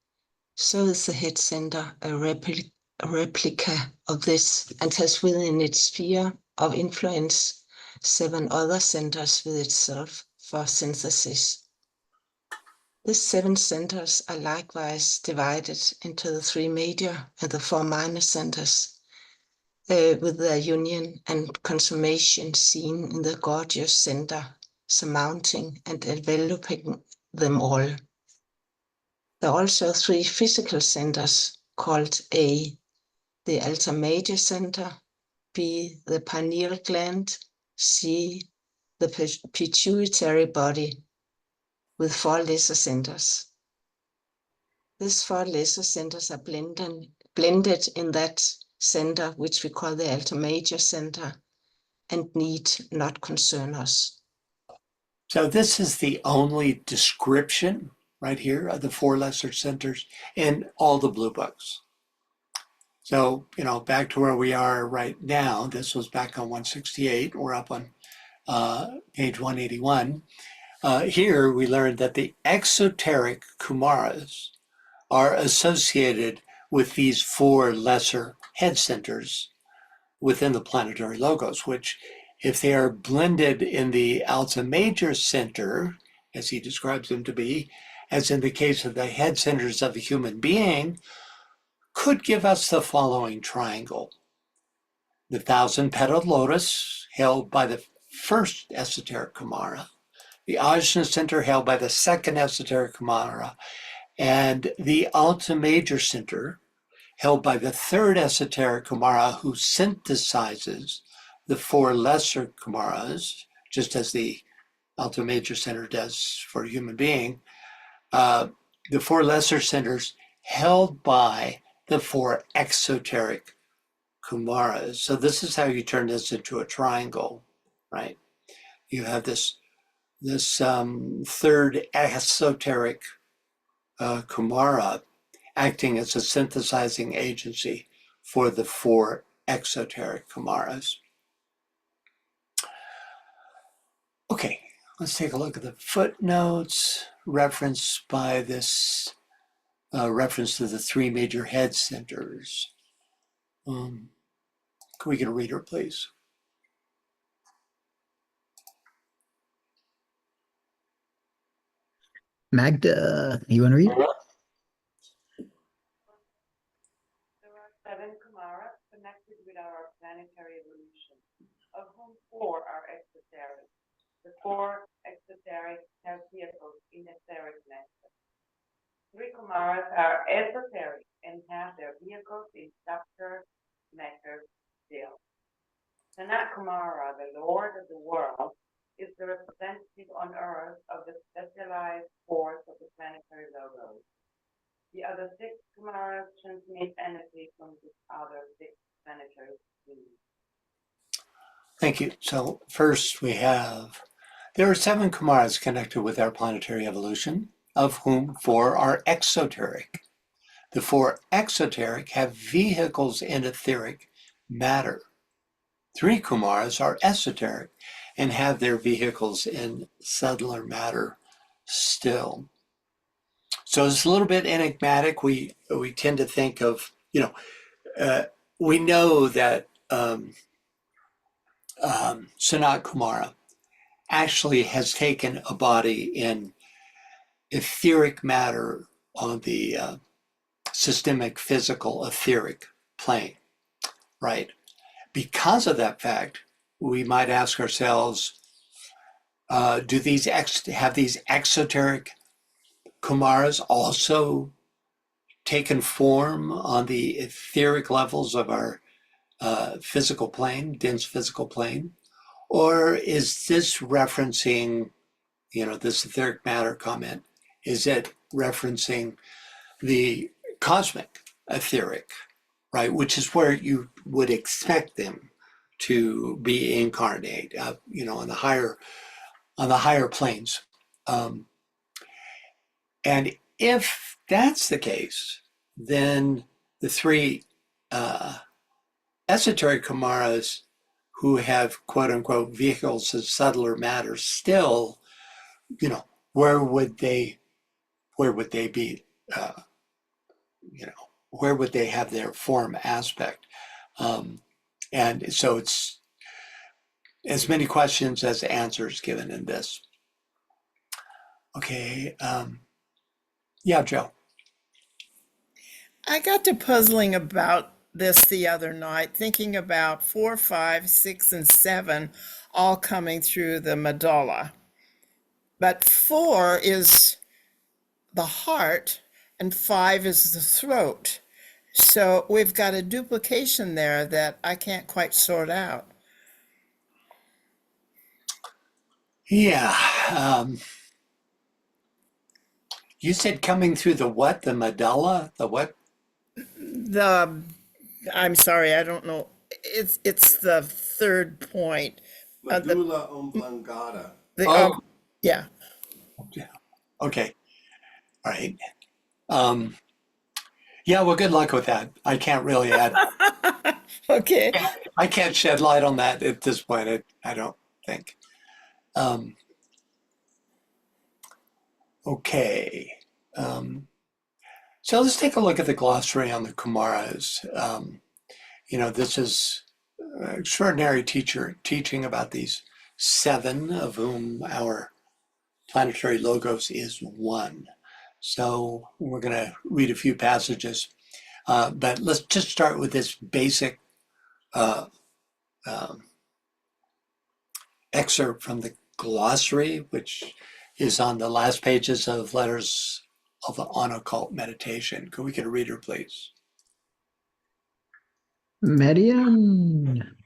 so is the head center a replica of this and has within its sphere of influence seven other centers with itself for synthesis. These seven centers are likewise divided into the three major and the four minor centers, with their union and consummation seen in the gorgeous center, surmounting and enveloping them all. There are also three physical centers called A, the altar major center, B, the pineal gland, C, the pituitary body, with four lesser centers. These four lesser centers are blended in that center, which we call the altar major center, and need not concern us. So this is the only description right here of the four lesser centers in all the blue books. So, back to where we are right now, this was back on 168, we're up on page 181. Here we learned that the exoteric Kumaras are associated with these four lesser head centers within the planetary logos, which, if they are blended in the alta major center, as he describes them to be, as in the case of the head centers of a human being, could give us the following triangle. The thousand-petaled lotus held by the first esoteric Kumara, the Ajna center held by the second esoteric Kumara, and the alta major center held by the third esoteric Kumara, who synthesizes the four lesser Kumaras, just as the alta major center does for a human being. The four lesser centers held by the four exoteric Kumaras. So this is how you turn this into a triangle, right? You have this third esoteric Kumara acting as a synthesizing agency for the four exoteric Kumaras. Okay, let's take a look at the footnotes referenced by this reference to the three major head centers. Can we get a reader, please? Magda, you want to read? There are seven Kumaras connected with our planetary evolution, of whom four are exoteric. The four exoteric have vehicles in etheric matter. Three Kumaras are esoteric and have their vehicles in subtle matter still. Sanat Kumara, the Lord of the world, is the representative on Earth of the specialized force of the planetary logos. The other six Kumaras transmit energy from the other six planetary schemes. Thank you. So first there are seven Kumaras connected with our planetary evolution, of whom four are exoteric. The four exoteric have vehicles in etheric matter. Three Kumaras are esoteric and have their vehicles in subtler matter still. So it's a little bit enigmatic. We tend to think of, we know that Sanat Kumara actually has taken a body in etheric matter on the systemic physical etheric plane, right? Because of that fact, we might ask ourselves, do these have these exoteric Kumaras also taken form on the etheric levels of our physical plane, dense physical plane? Or is this referencing, this etheric matter comment, is it referencing the cosmic etheric, right? Which is where you would expect them to be incarnate, on the higher planes. And if that's the case, then the three esoteric Kumaras who have quote unquote vehicles of subtler matter still, where would they be, where would they have their form aspect? And so it's as many questions as answers given in this. Okay. Yeah, Joe. I got to puzzling about this the other night, thinking about 4, 5, 6, and 7 all coming through the medulla. But 4 is the heart and 5 is the throat. So we've got a duplication there that I can't quite sort out. Yeah. You said coming through the what? The medulla? The what? I'm sorry, I don't know. It's the third point. Medulla oblongata. Yeah. Okay. All right. Yeah, well, good luck with that. I can't really add. Okay. I can't shed light on that at this point. I don't think. Okay. So let's take a look at the glossary on the Kumaras. This is extraordinary teaching about these 7, of whom our planetary logos is 1. So we're going to read a few passages, but let's just start with this basic excerpt from the glossary, which is on the last pages of Letters on Occult Meditation. Could we get a reader, please? Median.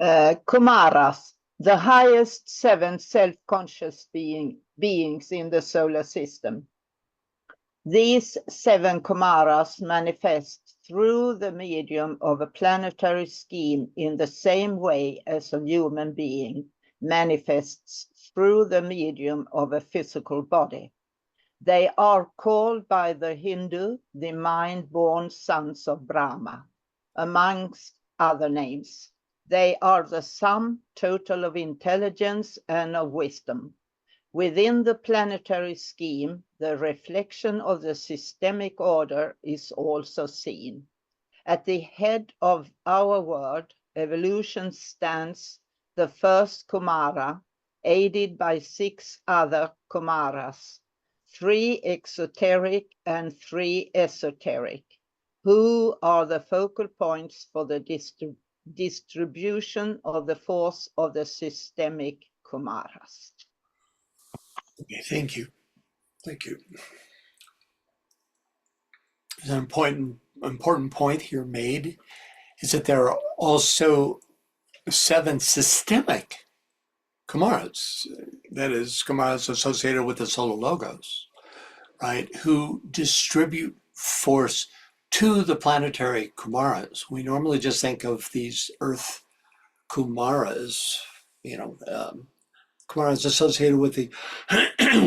Kumaras, the highest 7 self-conscious beings in the solar system. These 7 Kumaras manifest through the medium of a planetary scheme in the same way as a human being manifests through the medium of a physical body. They are called by the Hindu the mind-born sons of Brahma, amongst other names. They are the sum total of intelligence and of wisdom. Within the planetary scheme, the reflection of the systemic order is also seen. At the head of our world, evolution stands the first Kumara, aided by 6 other Kumaras, 3 exoteric and 3 esoteric, who are the focal points for the distribution of the force of the systemic Kumaras. Okay, thank you. Thank you. There's an important point here made is that there are also 7 systemic Kumaras, that is, Kumaras associated with the solar logos, right, who distribute force to the planetary Kumaras. We normally just think of these Earth Kumaras, Kumaras associated with the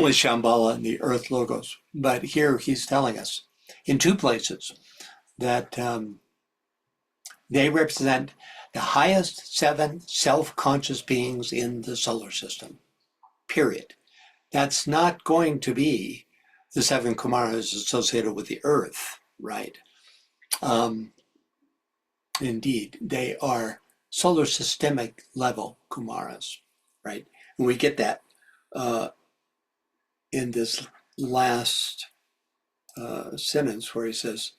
with Shambhala and the Earth logos. But here he's telling us in 2 places that they represent the highest 7 self-conscious beings in the solar system, period. That's not going to be the 7 Kumaras associated with the Earth, right? Indeed, they are solar systemic level Kumaras, right? And we get that in this last sentence where he says,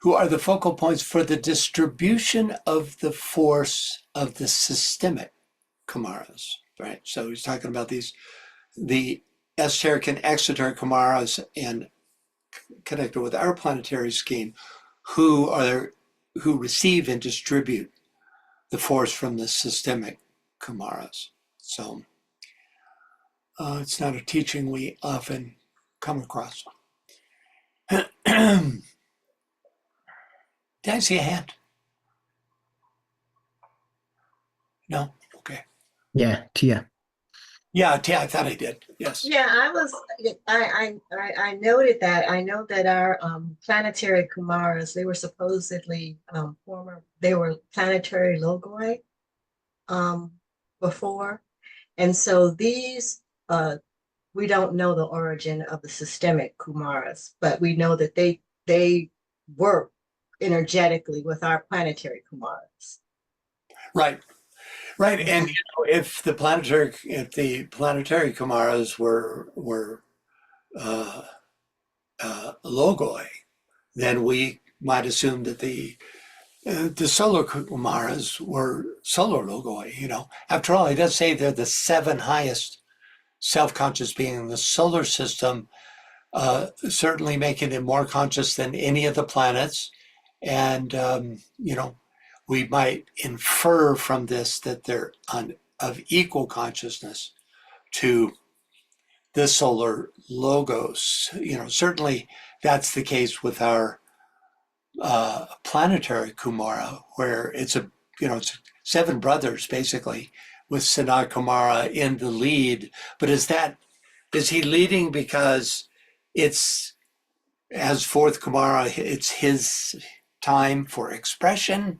who are the focal points for the distribution of the force of the systemic Kumaras, right? So he's talking about the esoteric and exoteric Kumaras and connected with our planetary scheme, who receive and distribute the force from the systemic Kumaras. So It's not a teaching we often come across. Did I see a hand? No? Okay. Yeah, Tia. Yeah, I thought I did. Yes. Yeah, I noted that. I know that our planetary Kumaras, they were supposedly they were planetary logoi before. And so these we don't know the origin of the systemic Kumaras, but we know that they work energetically with our planetary Kumaras. Right. Right. And if the planetary Kumaras were logoi, then we might assume that the solar Kumaras were solar logoi. After all, he does say they're the 7 highest self-conscious being in the solar system, certainly making it more conscious than any of the planets. And, we might infer from this that they're of equal consciousness to the solar logos. Certainly that's the case with our planetary Kumara, where it's 7 brothers basically, with Sanat Kumara in the lead. But is he leading because it's, as 4th Kumara, it's his time for expression,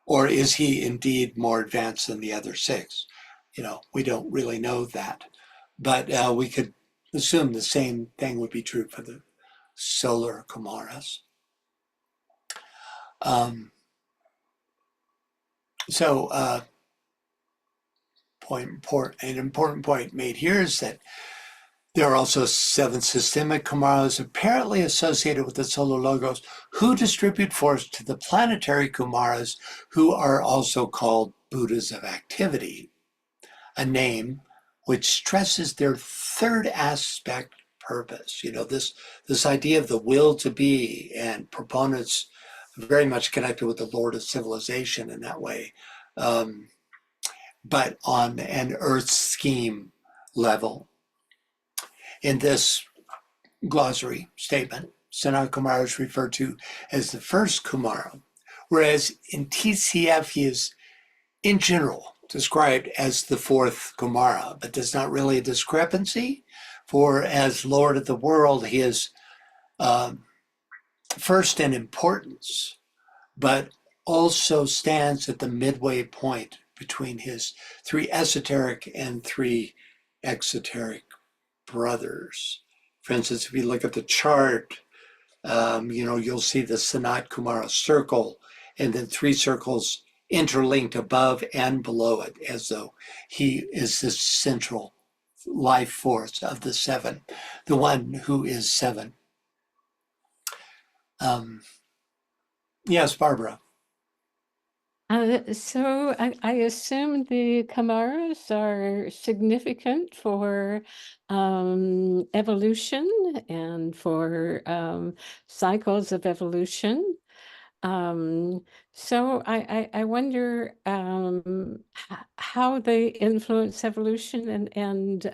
or is he indeed more advanced than the other 6? We don't really know that, but we could assume the same thing would be true for the solar Kumaras. An important point made here is that there are also 7 systemic Kumaras apparently associated with the solar logos, who distribute force to the planetary Kumaras, who are also called Buddhas of activity, a name which stresses their 3rd aspect, purpose. This idea of the will to be, and proponents very much connected with the Lord of civilization in that way, but on an earth scheme level. In this glossary statement, Sanat Kumara is referred to as the 1st Kumara, whereas in ToCF he is, in general, described as the 4th Kumara, but there's not really a discrepancy, for as Lord of the world, he is first in importance, but also stands at the midway point between his 3 esoteric and 3 exoteric brothers. For instance, if you look at the chart, you'll see the Sanat Kumara circle, and then 3 circles interlinked above and below it, as though he is the central life force of the 7, the one who is 7. Yes, Barbara. So I assume the Kamaras are significant for evolution and for cycles of evolution. So I wonder how they influence evolution, and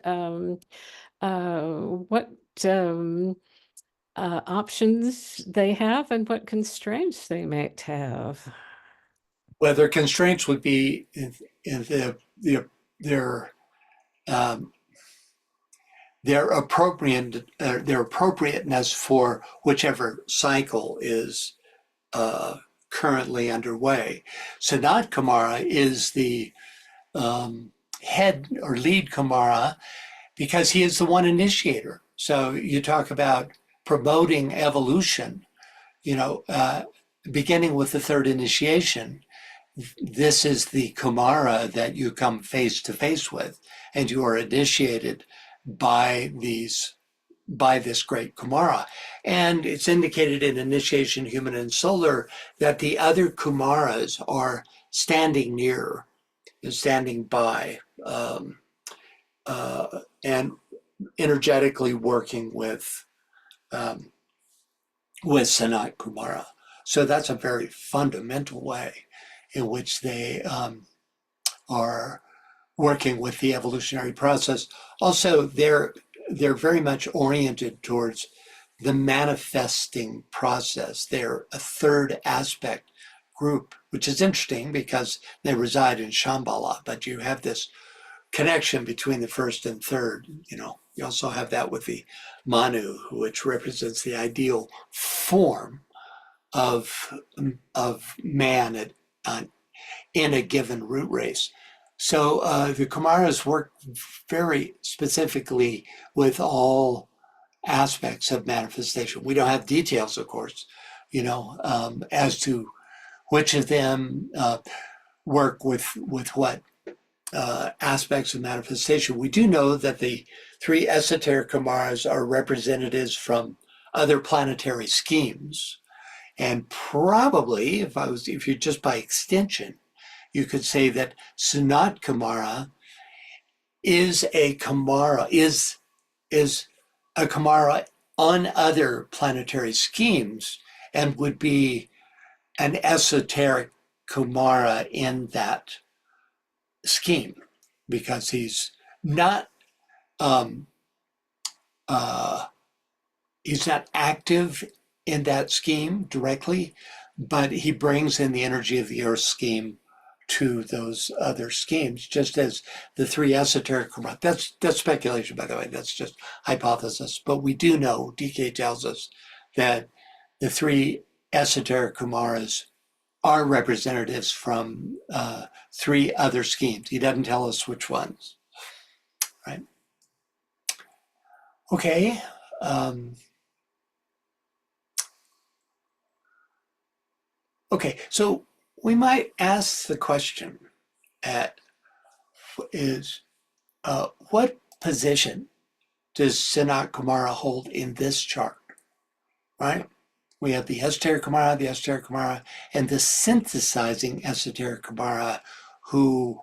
what options they have and what constraints they might have. Well, their constraints would be in their appropriateness for whichever cycle is currently underway. Sanat Kumara is the head or lead Kumara because he is the one initiator. So you talk about promoting evolution, beginning with the 3rd initiation. This is the Kumara that you come face to face with, and you are initiated by this great Kumara. And it's indicated in Initiation Human and Solar that the other Kumaras are standing near and standing by, and energetically working with Sanat Kumara. So that's a very fundamental way in which they are working with the evolutionary process. Also, they're very much oriented towards the manifesting process. They're a third aspect group, which is interesting because they reside in Shambhala, but you have this connection between the first and third. You also have that with the Manu, which represents the ideal form of man in a given root race. So the Kumaras work very specifically with all aspects of manifestation. We don't have details, of course, as to which of them work with what aspects of manifestation. We do know that the 3 esoteric Kumaras are representatives from other planetary schemes. And probably, if you're just by extension, you could say that Sanat Kumara is a Kumara on other planetary schemes and would be an esoteric Kumara in that scheme, because he's not active in that scheme directly, but he brings in the energy of the Earth scheme to those other schemes, just as the 3 esoteric Kumaras. That's speculation, by the way. That's just hypothesis. But we do know, DK tells us, that the 3 esoteric Kumaras are representatives from 3 other schemes. He doesn't tell us which ones, right? Okay. Okay, so we might ask the question what position does Sanat Kumara hold in this chart, right? We have the esoteric Kumara, and the synthesizing esoteric Kumara, who,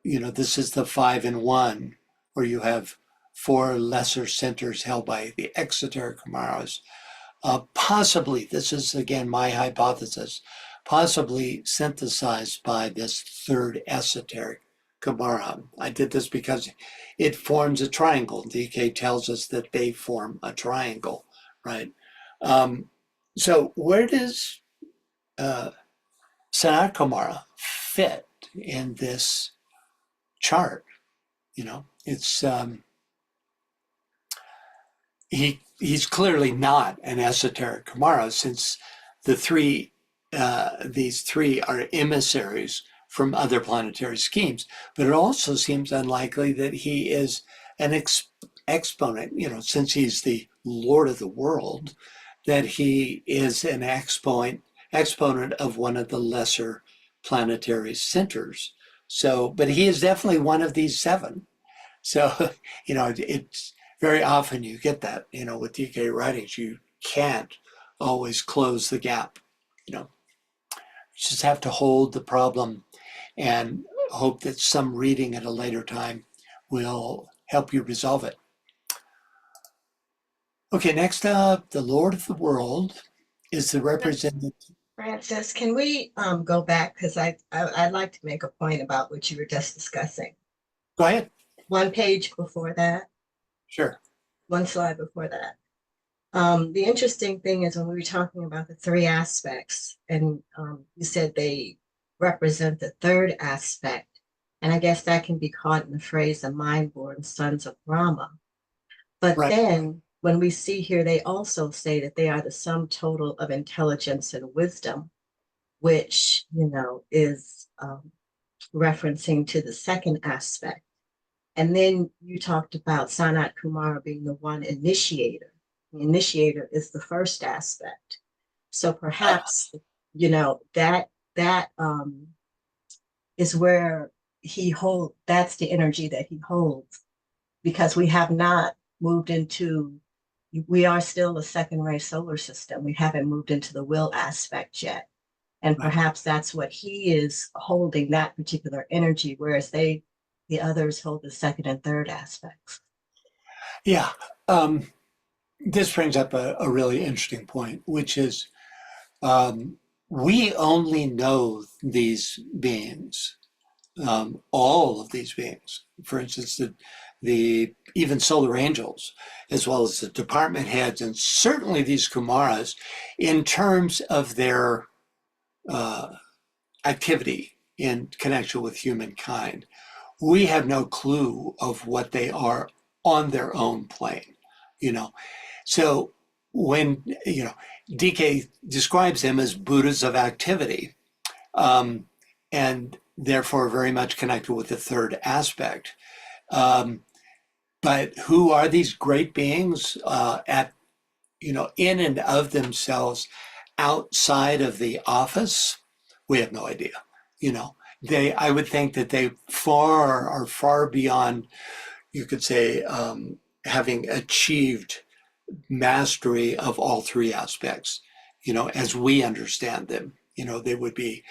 this is the 5 in 1, where you have 4 lesser centers held by the exoteric Kumaras. Possibly, this is again my hypothesis, possibly synthesized by this 3rd esoteric Kumara. I did this because it forms a triangle. DK tells us that they form a triangle, right? So where does Sanat Kumara fit in this chart? It's he's clearly not an esoteric Kumara, since these 3 are emissaries from other planetary schemes. But it also seems unlikely that he is an exponent, since he's the Lord of the world, that he is an exponent of one of the lesser planetary centers. So, but he is definitely one of these 7. So, it's very often you get that, with DK writings, you can't always close the gap, You just have to hold the problem and hope that some reading at a later time will help you resolve it. Okay, next up, the Lord of the World is the representative. Francis, can we go back? Because I'd like to make a point about what you were just discussing. Go ahead. 1 page before that. Sure. 1 slide before that. The interesting thing is when we were talking about the 3 aspects, and you said they represent the 3rd aspect, and I guess that can be caught in the phrase the mind-born sons of Brahma. But Right. then when we see here, they also say that they are the sum total of intelligence and wisdom, which, is referencing to the 2nd aspect. And then you talked about Sanat Kumara being the one initiator. The initiator is the 1st aspect. So perhaps, that is where that's the energy that he holds, because we have not moved into, we are still a 2nd ray solar system. We haven't moved into the will aspect yet. And perhaps that's what he is holding, that particular energy, whereas the others hold the 2nd and 3rd aspects. Yeah. This brings up a really interesting point, which is we only know these beings all of these beings. For instance, the even solar angels, as well as the department heads, and certainly these Kumaras, in terms of their activity in connection with humankind. We have no clue of what they are on their own plane, you know. So when, DK describes them as Buddhas of activity, and therefore very much connected with the third aspect. But who are these great beings in and of themselves outside of the office? We have no idea. I would think that they are far beyond, you could say, having achieved mastery of all three aspects, as we understand them. They would be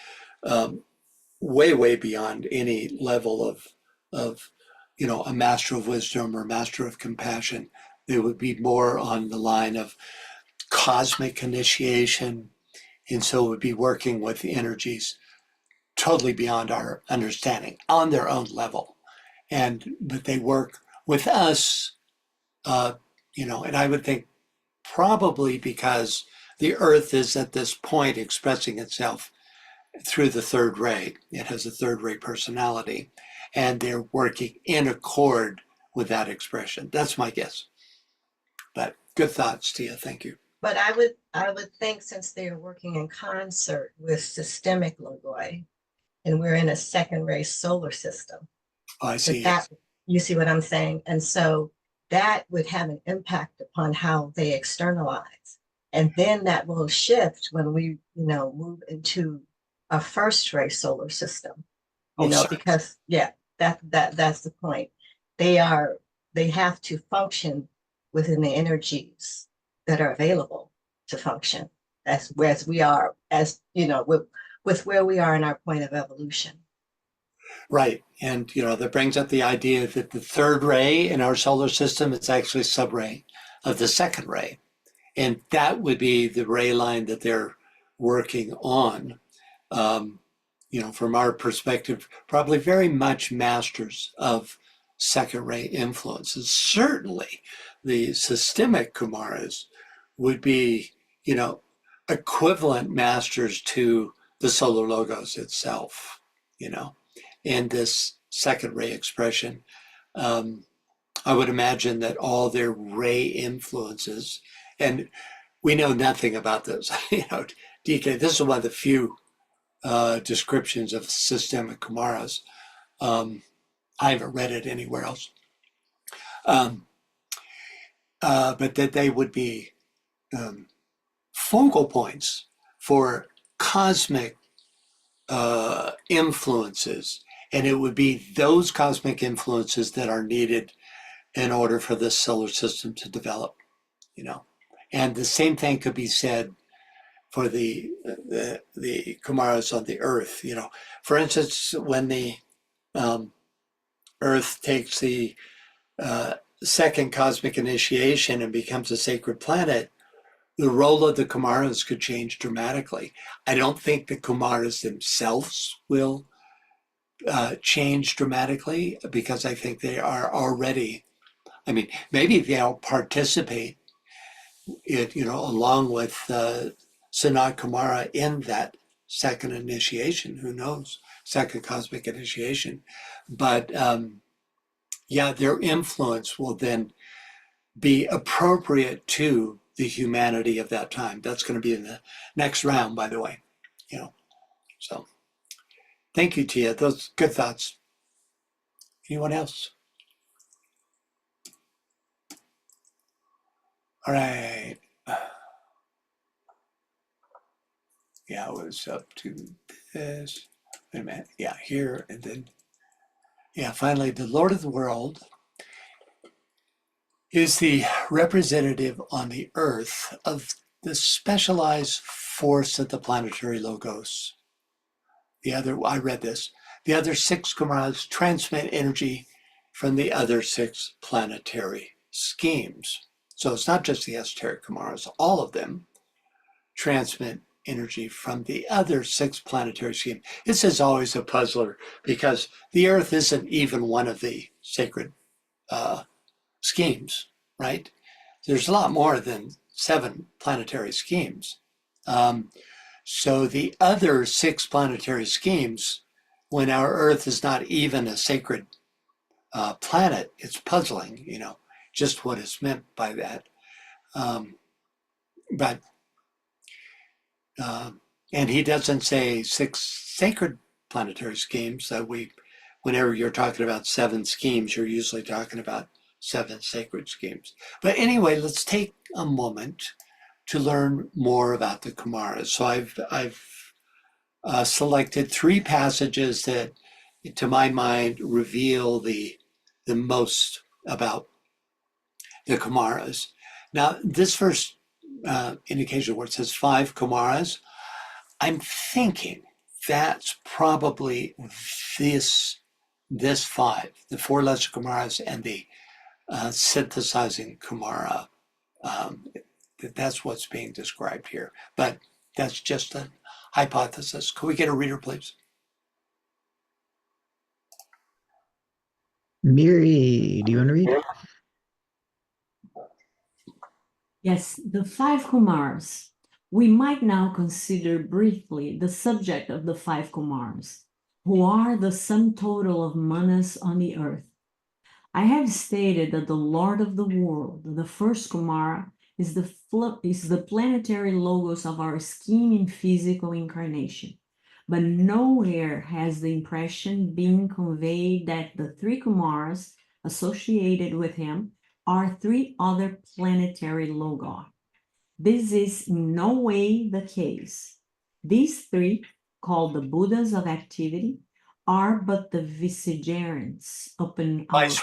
way, way beyond any level of a master of wisdom or master of compassion. They would be more on the line of cosmic initiation, and so would be working with the energies totally beyond our understanding on their own level. But they work with us, and I would think probably because the earth is at this point expressing itself through the third ray. It has a third ray personality, and they're working in accord with that expression. That's my guess. But good thoughts, Tia. Thank you. But I would think, since they are working in concert with systemic logoi, and we're in a second ray solar system. I see. You see what I'm saying? And so that would have an impact upon how they externalize. And then that will shift when we, move into a first ray solar system. Because that's the point. They have to function within the energies that are available to function as we are, with where we are in our point of evolution. Right. And, that brings up the idea that the third ray in our solar system is actually a subray of the second ray. And that would be the ray line that they're working on. From our perspective, probably very much masters of second ray influences. Certainly the systemic Kumaras would be, equivalent masters to the solar logos itself, in this second ray expression. I would imagine that all their ray influences, and we know nothing about this, DK, this is one of the few descriptions of systemic Kumaras. I haven't read it anywhere else. But that they would be focal points for cosmic influences. And it would be those cosmic influences that are needed in order for this solar system to develop, And the same thing could be said for the Kumaras on the earth, For instance, when the earth takes the second cosmic initiation and becomes a sacred planet, the role of the Kumaras could change dramatically. I don't think the Kumaras themselves will change dramatically, because I think they are already, maybe they'll participate along with Sanat Kumara in that second initiation, who knows, second cosmic initiation. But their influence will then be appropriate to the humanity of that time. That's going to be in the next round, by the way. So thank you, Tia. Those good thoughts. Anyone else? All right. Yeah, I was up to this. Wait a minute. Yeah, here, and then, finally, the Lord of the world is the representative on the earth of the specialized force of the planetary logos. I read this. The other 6 Kumaras transmit energy from the other 6 planetary schemes. So it's not just the esoteric Kumaras, all of them transmit energy from the other 6 planetary schemes. This is always a puzzler because the Earth isn't even one of the sacred schemes, right? There's a lot more than 7 planetary schemes. So the other 6 planetary schemes, when our Earth is not even a sacred planet, it's puzzling, just what is meant by that. But and he doesn't say 6 sacred planetary schemes. That whenever you're talking about 7 schemes, you're usually talking about 7 sacred schemes. But anyway, let's take a moment to learn more about the Kumaras. So I've selected 3 passages that, to my mind, reveal the most about the Kumaras. Now, this first indication where it says 5 Kumaras, I'm thinking that's probably this 5, the 4 lesser Kumaras and the synthesizing Kumara. That's what's being described here. But that's just a hypothesis. Could we get a reader, please? Miri, do you want to read? Yes, the 5 Kumars. We might now consider briefly the subject of the 5 Kumars, who are the sum total of manas on the earth. I have stated that the Lord of the world, the first Kumara, is the planetary logos of our scheme in physical incarnation. But nowhere has the impression been conveyed that the 3 Kumaras associated with him are 3 other planetary logi. This is in no way the case. These 3, called the Buddhas of activity, are but the vicegerents open Vice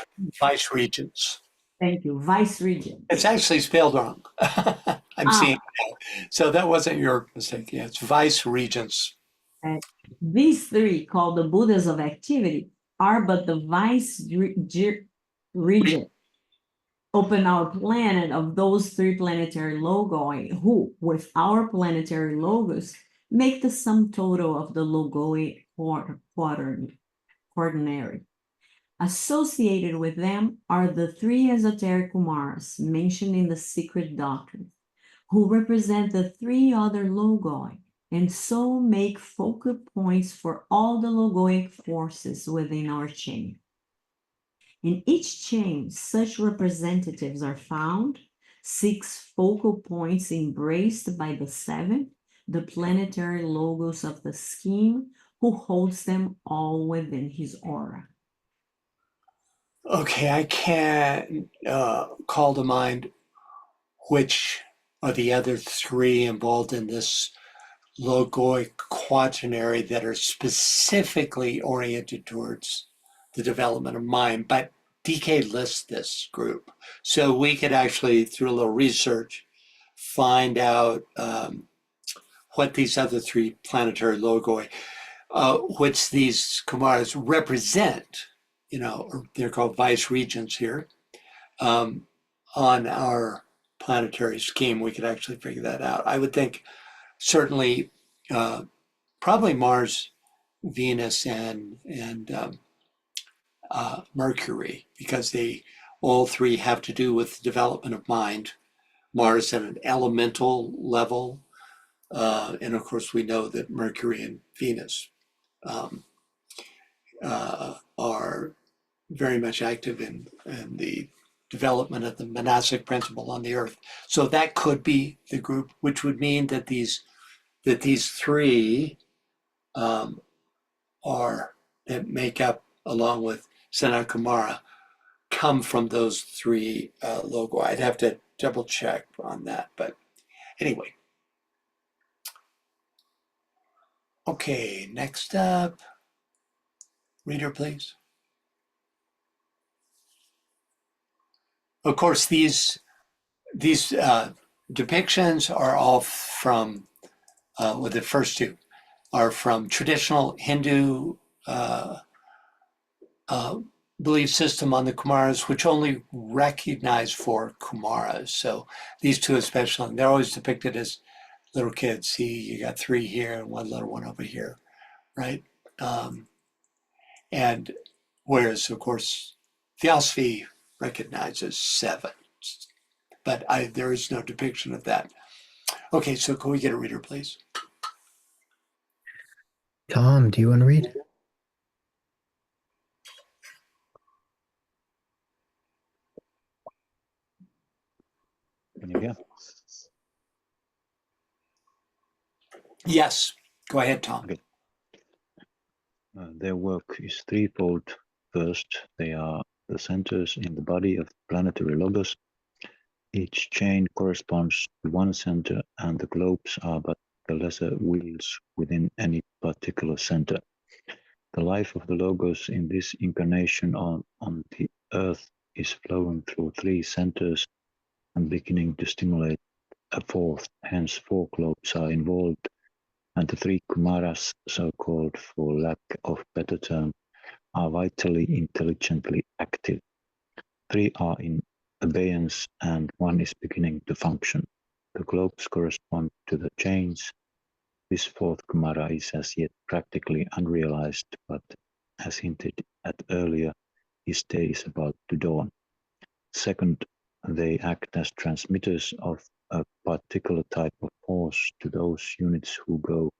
regents. Thank you, vice regents. It's actually spelled wrong. I'm seeing it now. So that wasn't your mistake. Yeah, it's vice regents. These 3, called the Buddhas of activity, are but the vice regent open our planet of those 3 planetary logoi, who, with our planetary logos, make the sum total of the logoi quaternary. Associated with them are the 3 esoteric Kumaras mentioned in the secret doctrine, who represent the 3 other logoi, and so make focal points for all the logoic forces within our chain. In each chain, such representatives are found, 6 focal points embraced by the 7, the planetary logos of the scheme, who holds them all within his aura. Okay, I can't call to mind which are the other 3 involved in this logoic quaternary that are specifically oriented towards the development of mind, but DK lists this group. So we could actually, through a little research, find out what these other 3 planetary logoi, which these Kumaras represent, or they're called vice regents here, on our planetary scheme. We could actually figure that out. I would think certainly probably Mars, Venus, and Mercury, because they all 3 have to do with the development of mind. Mars at an elemental level, and of course we know that Mercury and Venus are very much active in the development of the monastic principle on the earth. So that could be the group, which would mean that these 3 that make up, along with Sanat Kumara, come from those 3 logo. I'd have to double check on that, but anyway. Okay, next up, reader, please. Of course, these depictions are all from, well, the first 2 are from traditional Hindu belief system on the Kumaras, which only recognize 4 Kumaras. So these 2 especially, they're always depicted as little kids. See, you got 3 here and 1 little one over here, right? And whereas, of course, Theosophy recognizes 7, but there is no depiction of that. Okay, so can we get a reader, please? Tom, do you want to read? Yeah. Yes, go ahead, Tom. Okay. Their work is threefold. First, they are the centers in the body of planetary logos. Each chain corresponds to one center, and the globes are but the lesser wheels within any particular center. The life of the logos in this incarnation on the earth is flowing through 3 centers and beginning to stimulate a 4th, hence 4 globes are involved, and the 3 Kumaras, so-called for lack of better term, are vitally intelligently active. 3 are in abeyance and 1 is beginning to function. The globes correspond to the chains. This 4th Kumara is as yet practically unrealized, but as hinted at earlier, his day is about to dawn. Second, they act as transmitters of a particular type of force to those units who go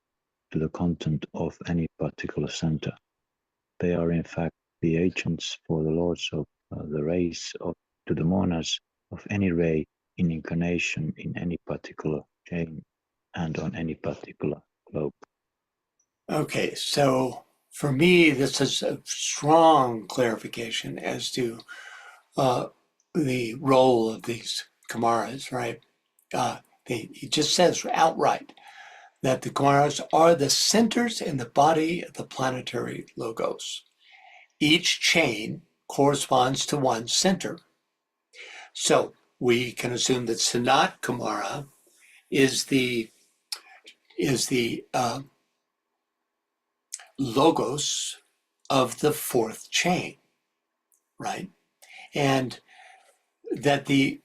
to the content of any particular center. They are in fact the agents for the lords of the rays to the monads of any ray in incarnation in any particular chain and on any particular globe. Okay, so for me, this is a strong clarification as to the role of these Kumaras, right? He just says outright that the Kumaras are the centers in the body of the planetary logos. Each chain corresponds to one center. So we can assume that Sanat Kumara is the logos of the 4th chain, right? And that the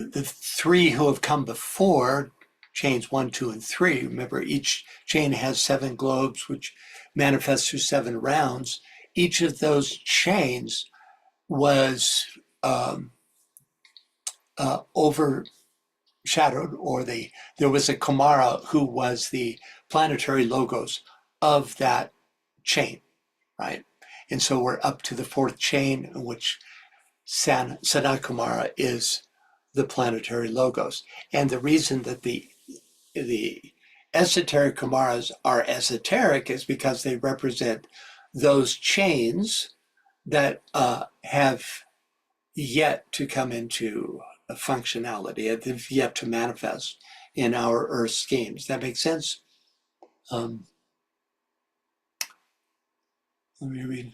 3 who have come before, chains 1, 2, and 3, remember each chain has 7 globes which manifest through 7 rounds. Each of those chains was overshadowed, or there was a Kumara who was the planetary logos of that chain, right? And so we're up to the 4th chain, in which Sanat Kumara is the planetary logos. And the reason that the esoteric Kumaras are esoteric is because they represent those chains that have yet to come into a functionality, have yet to manifest in our Earth schemes. That makes sense? Let me read.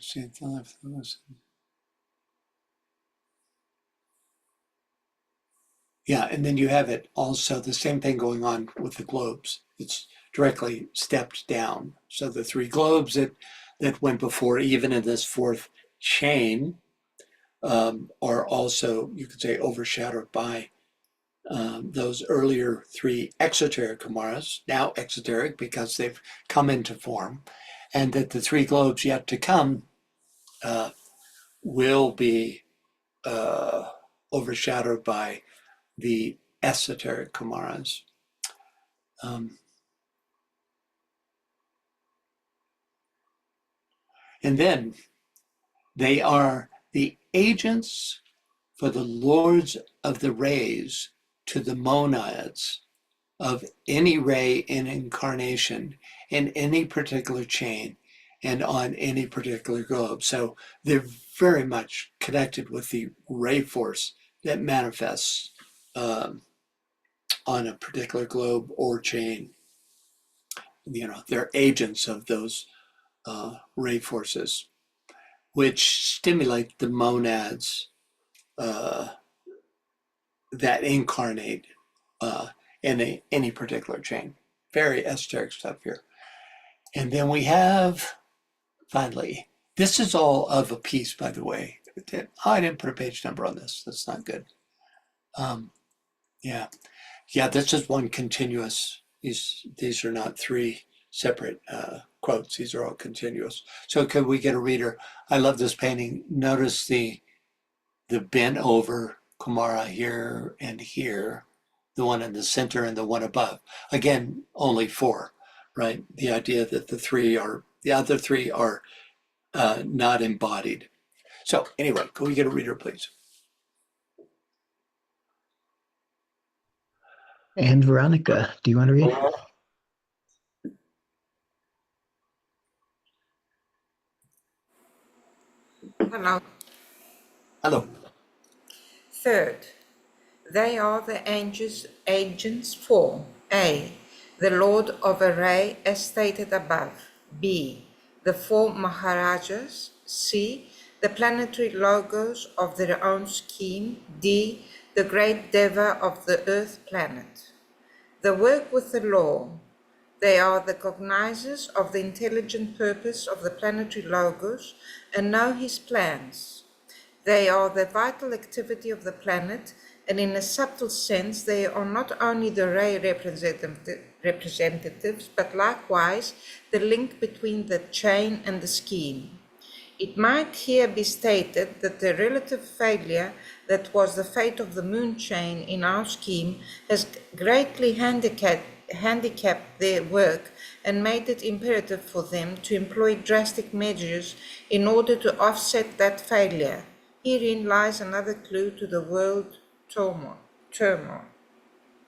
Yeah, and then you have it also, the same thing going on with the globes. It's directly stepped down. So the 3 globes that went before, even in this 4th chain, are also, you could say, overshadowed by those earlier 3 exoteric Kumaras, now exoteric because they've come into form, and that the 3 globes yet to come will be overshadowed by the esoteric Kumaras. And then they are the agents for the lords of the rays to the monads of any ray in incarnation in any particular chain and on any particular globe. So they're very much connected with the ray force that manifests on a particular globe or chain. They're agents of those ray forces, which stimulate the monads that incarnate in any particular chain. Very esoteric stuff here. And then we have, finally, this is all of a piece, by the way. I didn't put a page number on this. That's not good. Yeah, this is one continuous These are not three separate quotes. These are all continuous. So could we get a reader? I love this painting. Notice the bent over Kumara here and here, the one in the center and the one above. Again, only four, right? The idea that the other three are not embodied. So anyway, can we get a reader, please? And Veronica, do you want to read? Hello. Hello. Third, they are the agents for A, the Lord of Array as stated above, B, the four Maharajas, C, the planetary logos of their own scheme, D, the great Deva of the Earth planet. The work with the law, they are the cognizers of the intelligent purpose of the planetary logos and know his plans. They are the vital activity of the planet, and in a subtle sense, they are not only the ray representatives, but likewise the link between the chain and the scheme. It might here be stated that the relative failure that was the fate of the moon chain in our scheme has greatly handicapped their work and made it imperative for them to employ drastic measures in order to offset that failure. Herein lies another clue to the world turmoil.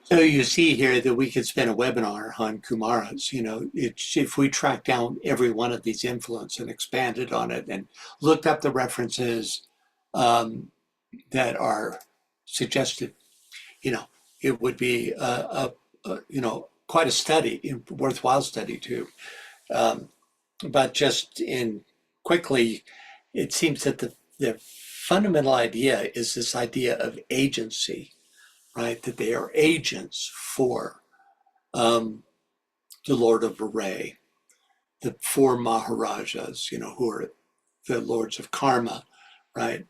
So you see here that we could spend a webinar on Kumaras. If we track down every one of these influences and expanded on it and looked up the references that are suggested, it would be quite a study, worthwhile study too. But just quickly, it seems that the fundamental idea is this idea of agency, right? That they are agents for the Lord of Array, the four Maharajas, who are the lords of karma, right?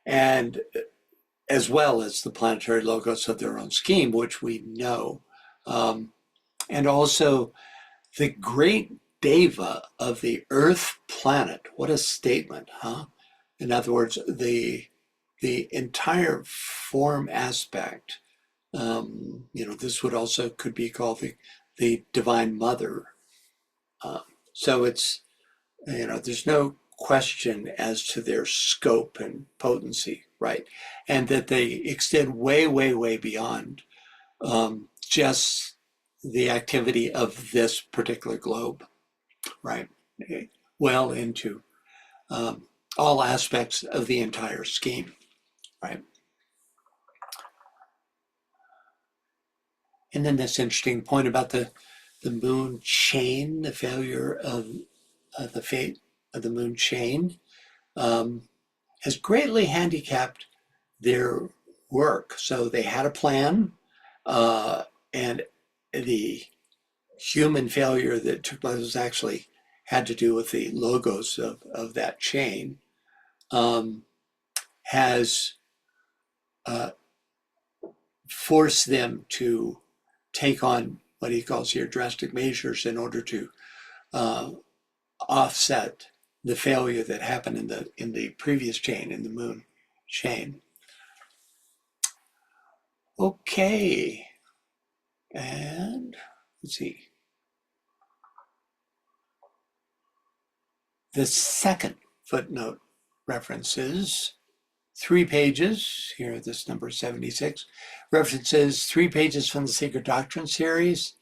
And as well as the planetary logos of their own scheme, which we know. And also the great Deva of the Earth planet. What a statement, huh? In other words, the entire form aspect, this would also could be called the Divine Mother. So it's, there's no question as to their scope and potency, right? And that they extend way, way, way beyond just the activity of this particular globe, right? Well into all aspects of the entire scheme, right? And then this interesting point about the moon chain, the failure of the fate of the moon chain, has greatly handicapped their work. So they had a plan, and the human failure that took place actually had to do with the logos of that chain, has forced them to take on what he calls here drastic measures in order to offset the failure that happened in the previous chain, in the moon chain. Okay, and let's see. The second footnote references 3 pages, here this number 76, references 3 pages from the Secret Doctrine series.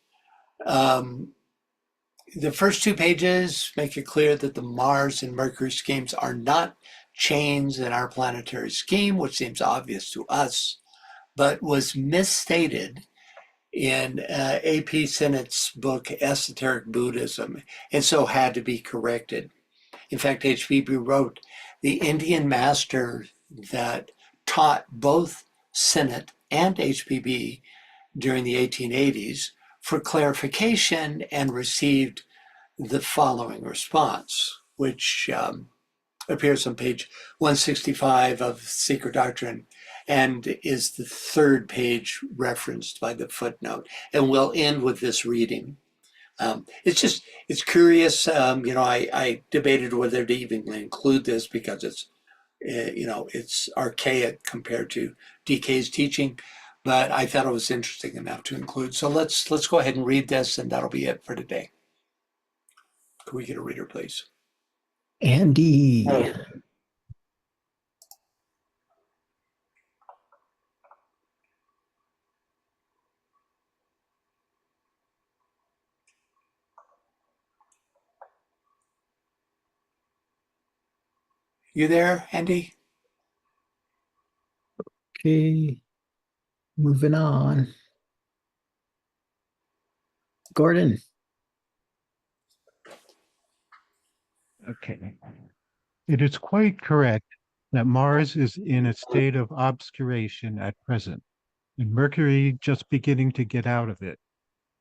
The first 2 pages make it clear that the Mars and Mercury schemes are not chains in our planetary scheme, which seems obvious to us, but was misstated in A.P. Sinnott's book, Esoteric Buddhism, and so had to be corrected. In fact, H.P.B. wrote, the Indian master that taught both Sinnott and H.P.B. during the 1880s for clarification and received the following response, which appears on page 165 of Secret Doctrine and is the third page referenced by the footnote. And we'll end with this reading. It's curious. I debated whether to even include this because it's archaic compared to DK's teaching, but I thought it was interesting enough to include. So let's go ahead and read this, and that'll be it for today. Can we get a reader, please? Andy. You there, Andy? Okay, moving on. Gordon. Okay. It is quite correct that Mars is in a state of obscuration at present, and Mercury just beginning to get out of it.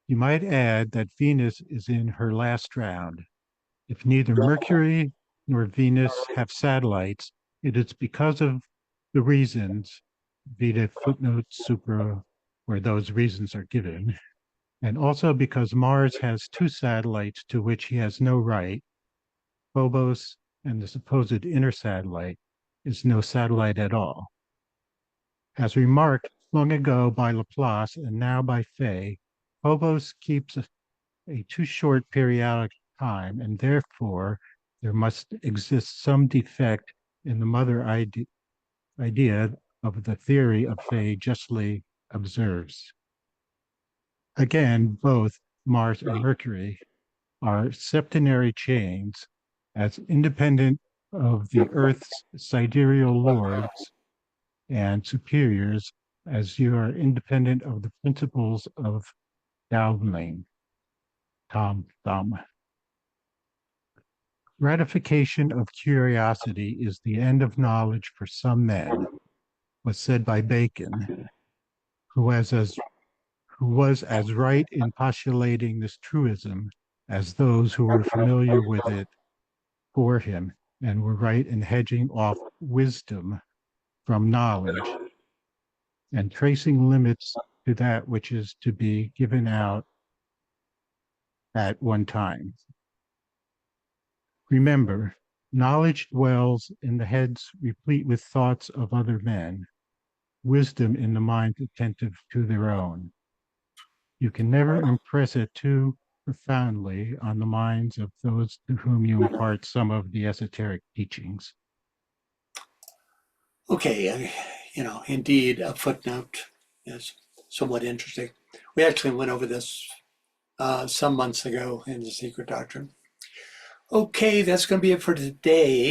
You might add that Venus is in her last round. If neither Mercury nor Venus have satellites, it is because of the reasons, vide footnote supra, where those reasons are given, and also because Mars has two satellites to which he has no right, Phobos and the supposed inner satellite is no satellite at all. As remarked long ago by Laplace and now by Fay, Phobos keeps a too short periodic time, and therefore there must exist some defect in the mother idea of the theory of Fay justly observes. Again, both Mars and Mercury are septenary chains as independent of the Earth's sidereal lords and superiors as you are independent of the principles of Dowling. Tom Thumb. Gratification of curiosity is the end of knowledge for some men, was said by Bacon, who was as right in postulating this truism as those who were familiar with it for him, and were right in hedging off wisdom from knowledge and tracing limits to that which is to be given out at one time. Remember, knowledge dwells in the heads replete with thoughts of other men, wisdom in the minds attentive to their own. You can never impress it too profoundly on the minds of those to whom you impart some of the esoteric teachings. Okay, indeed, a footnote is somewhat interesting. We actually went over this some months ago in the Secret Doctrine. Okay, that's going to be it for today.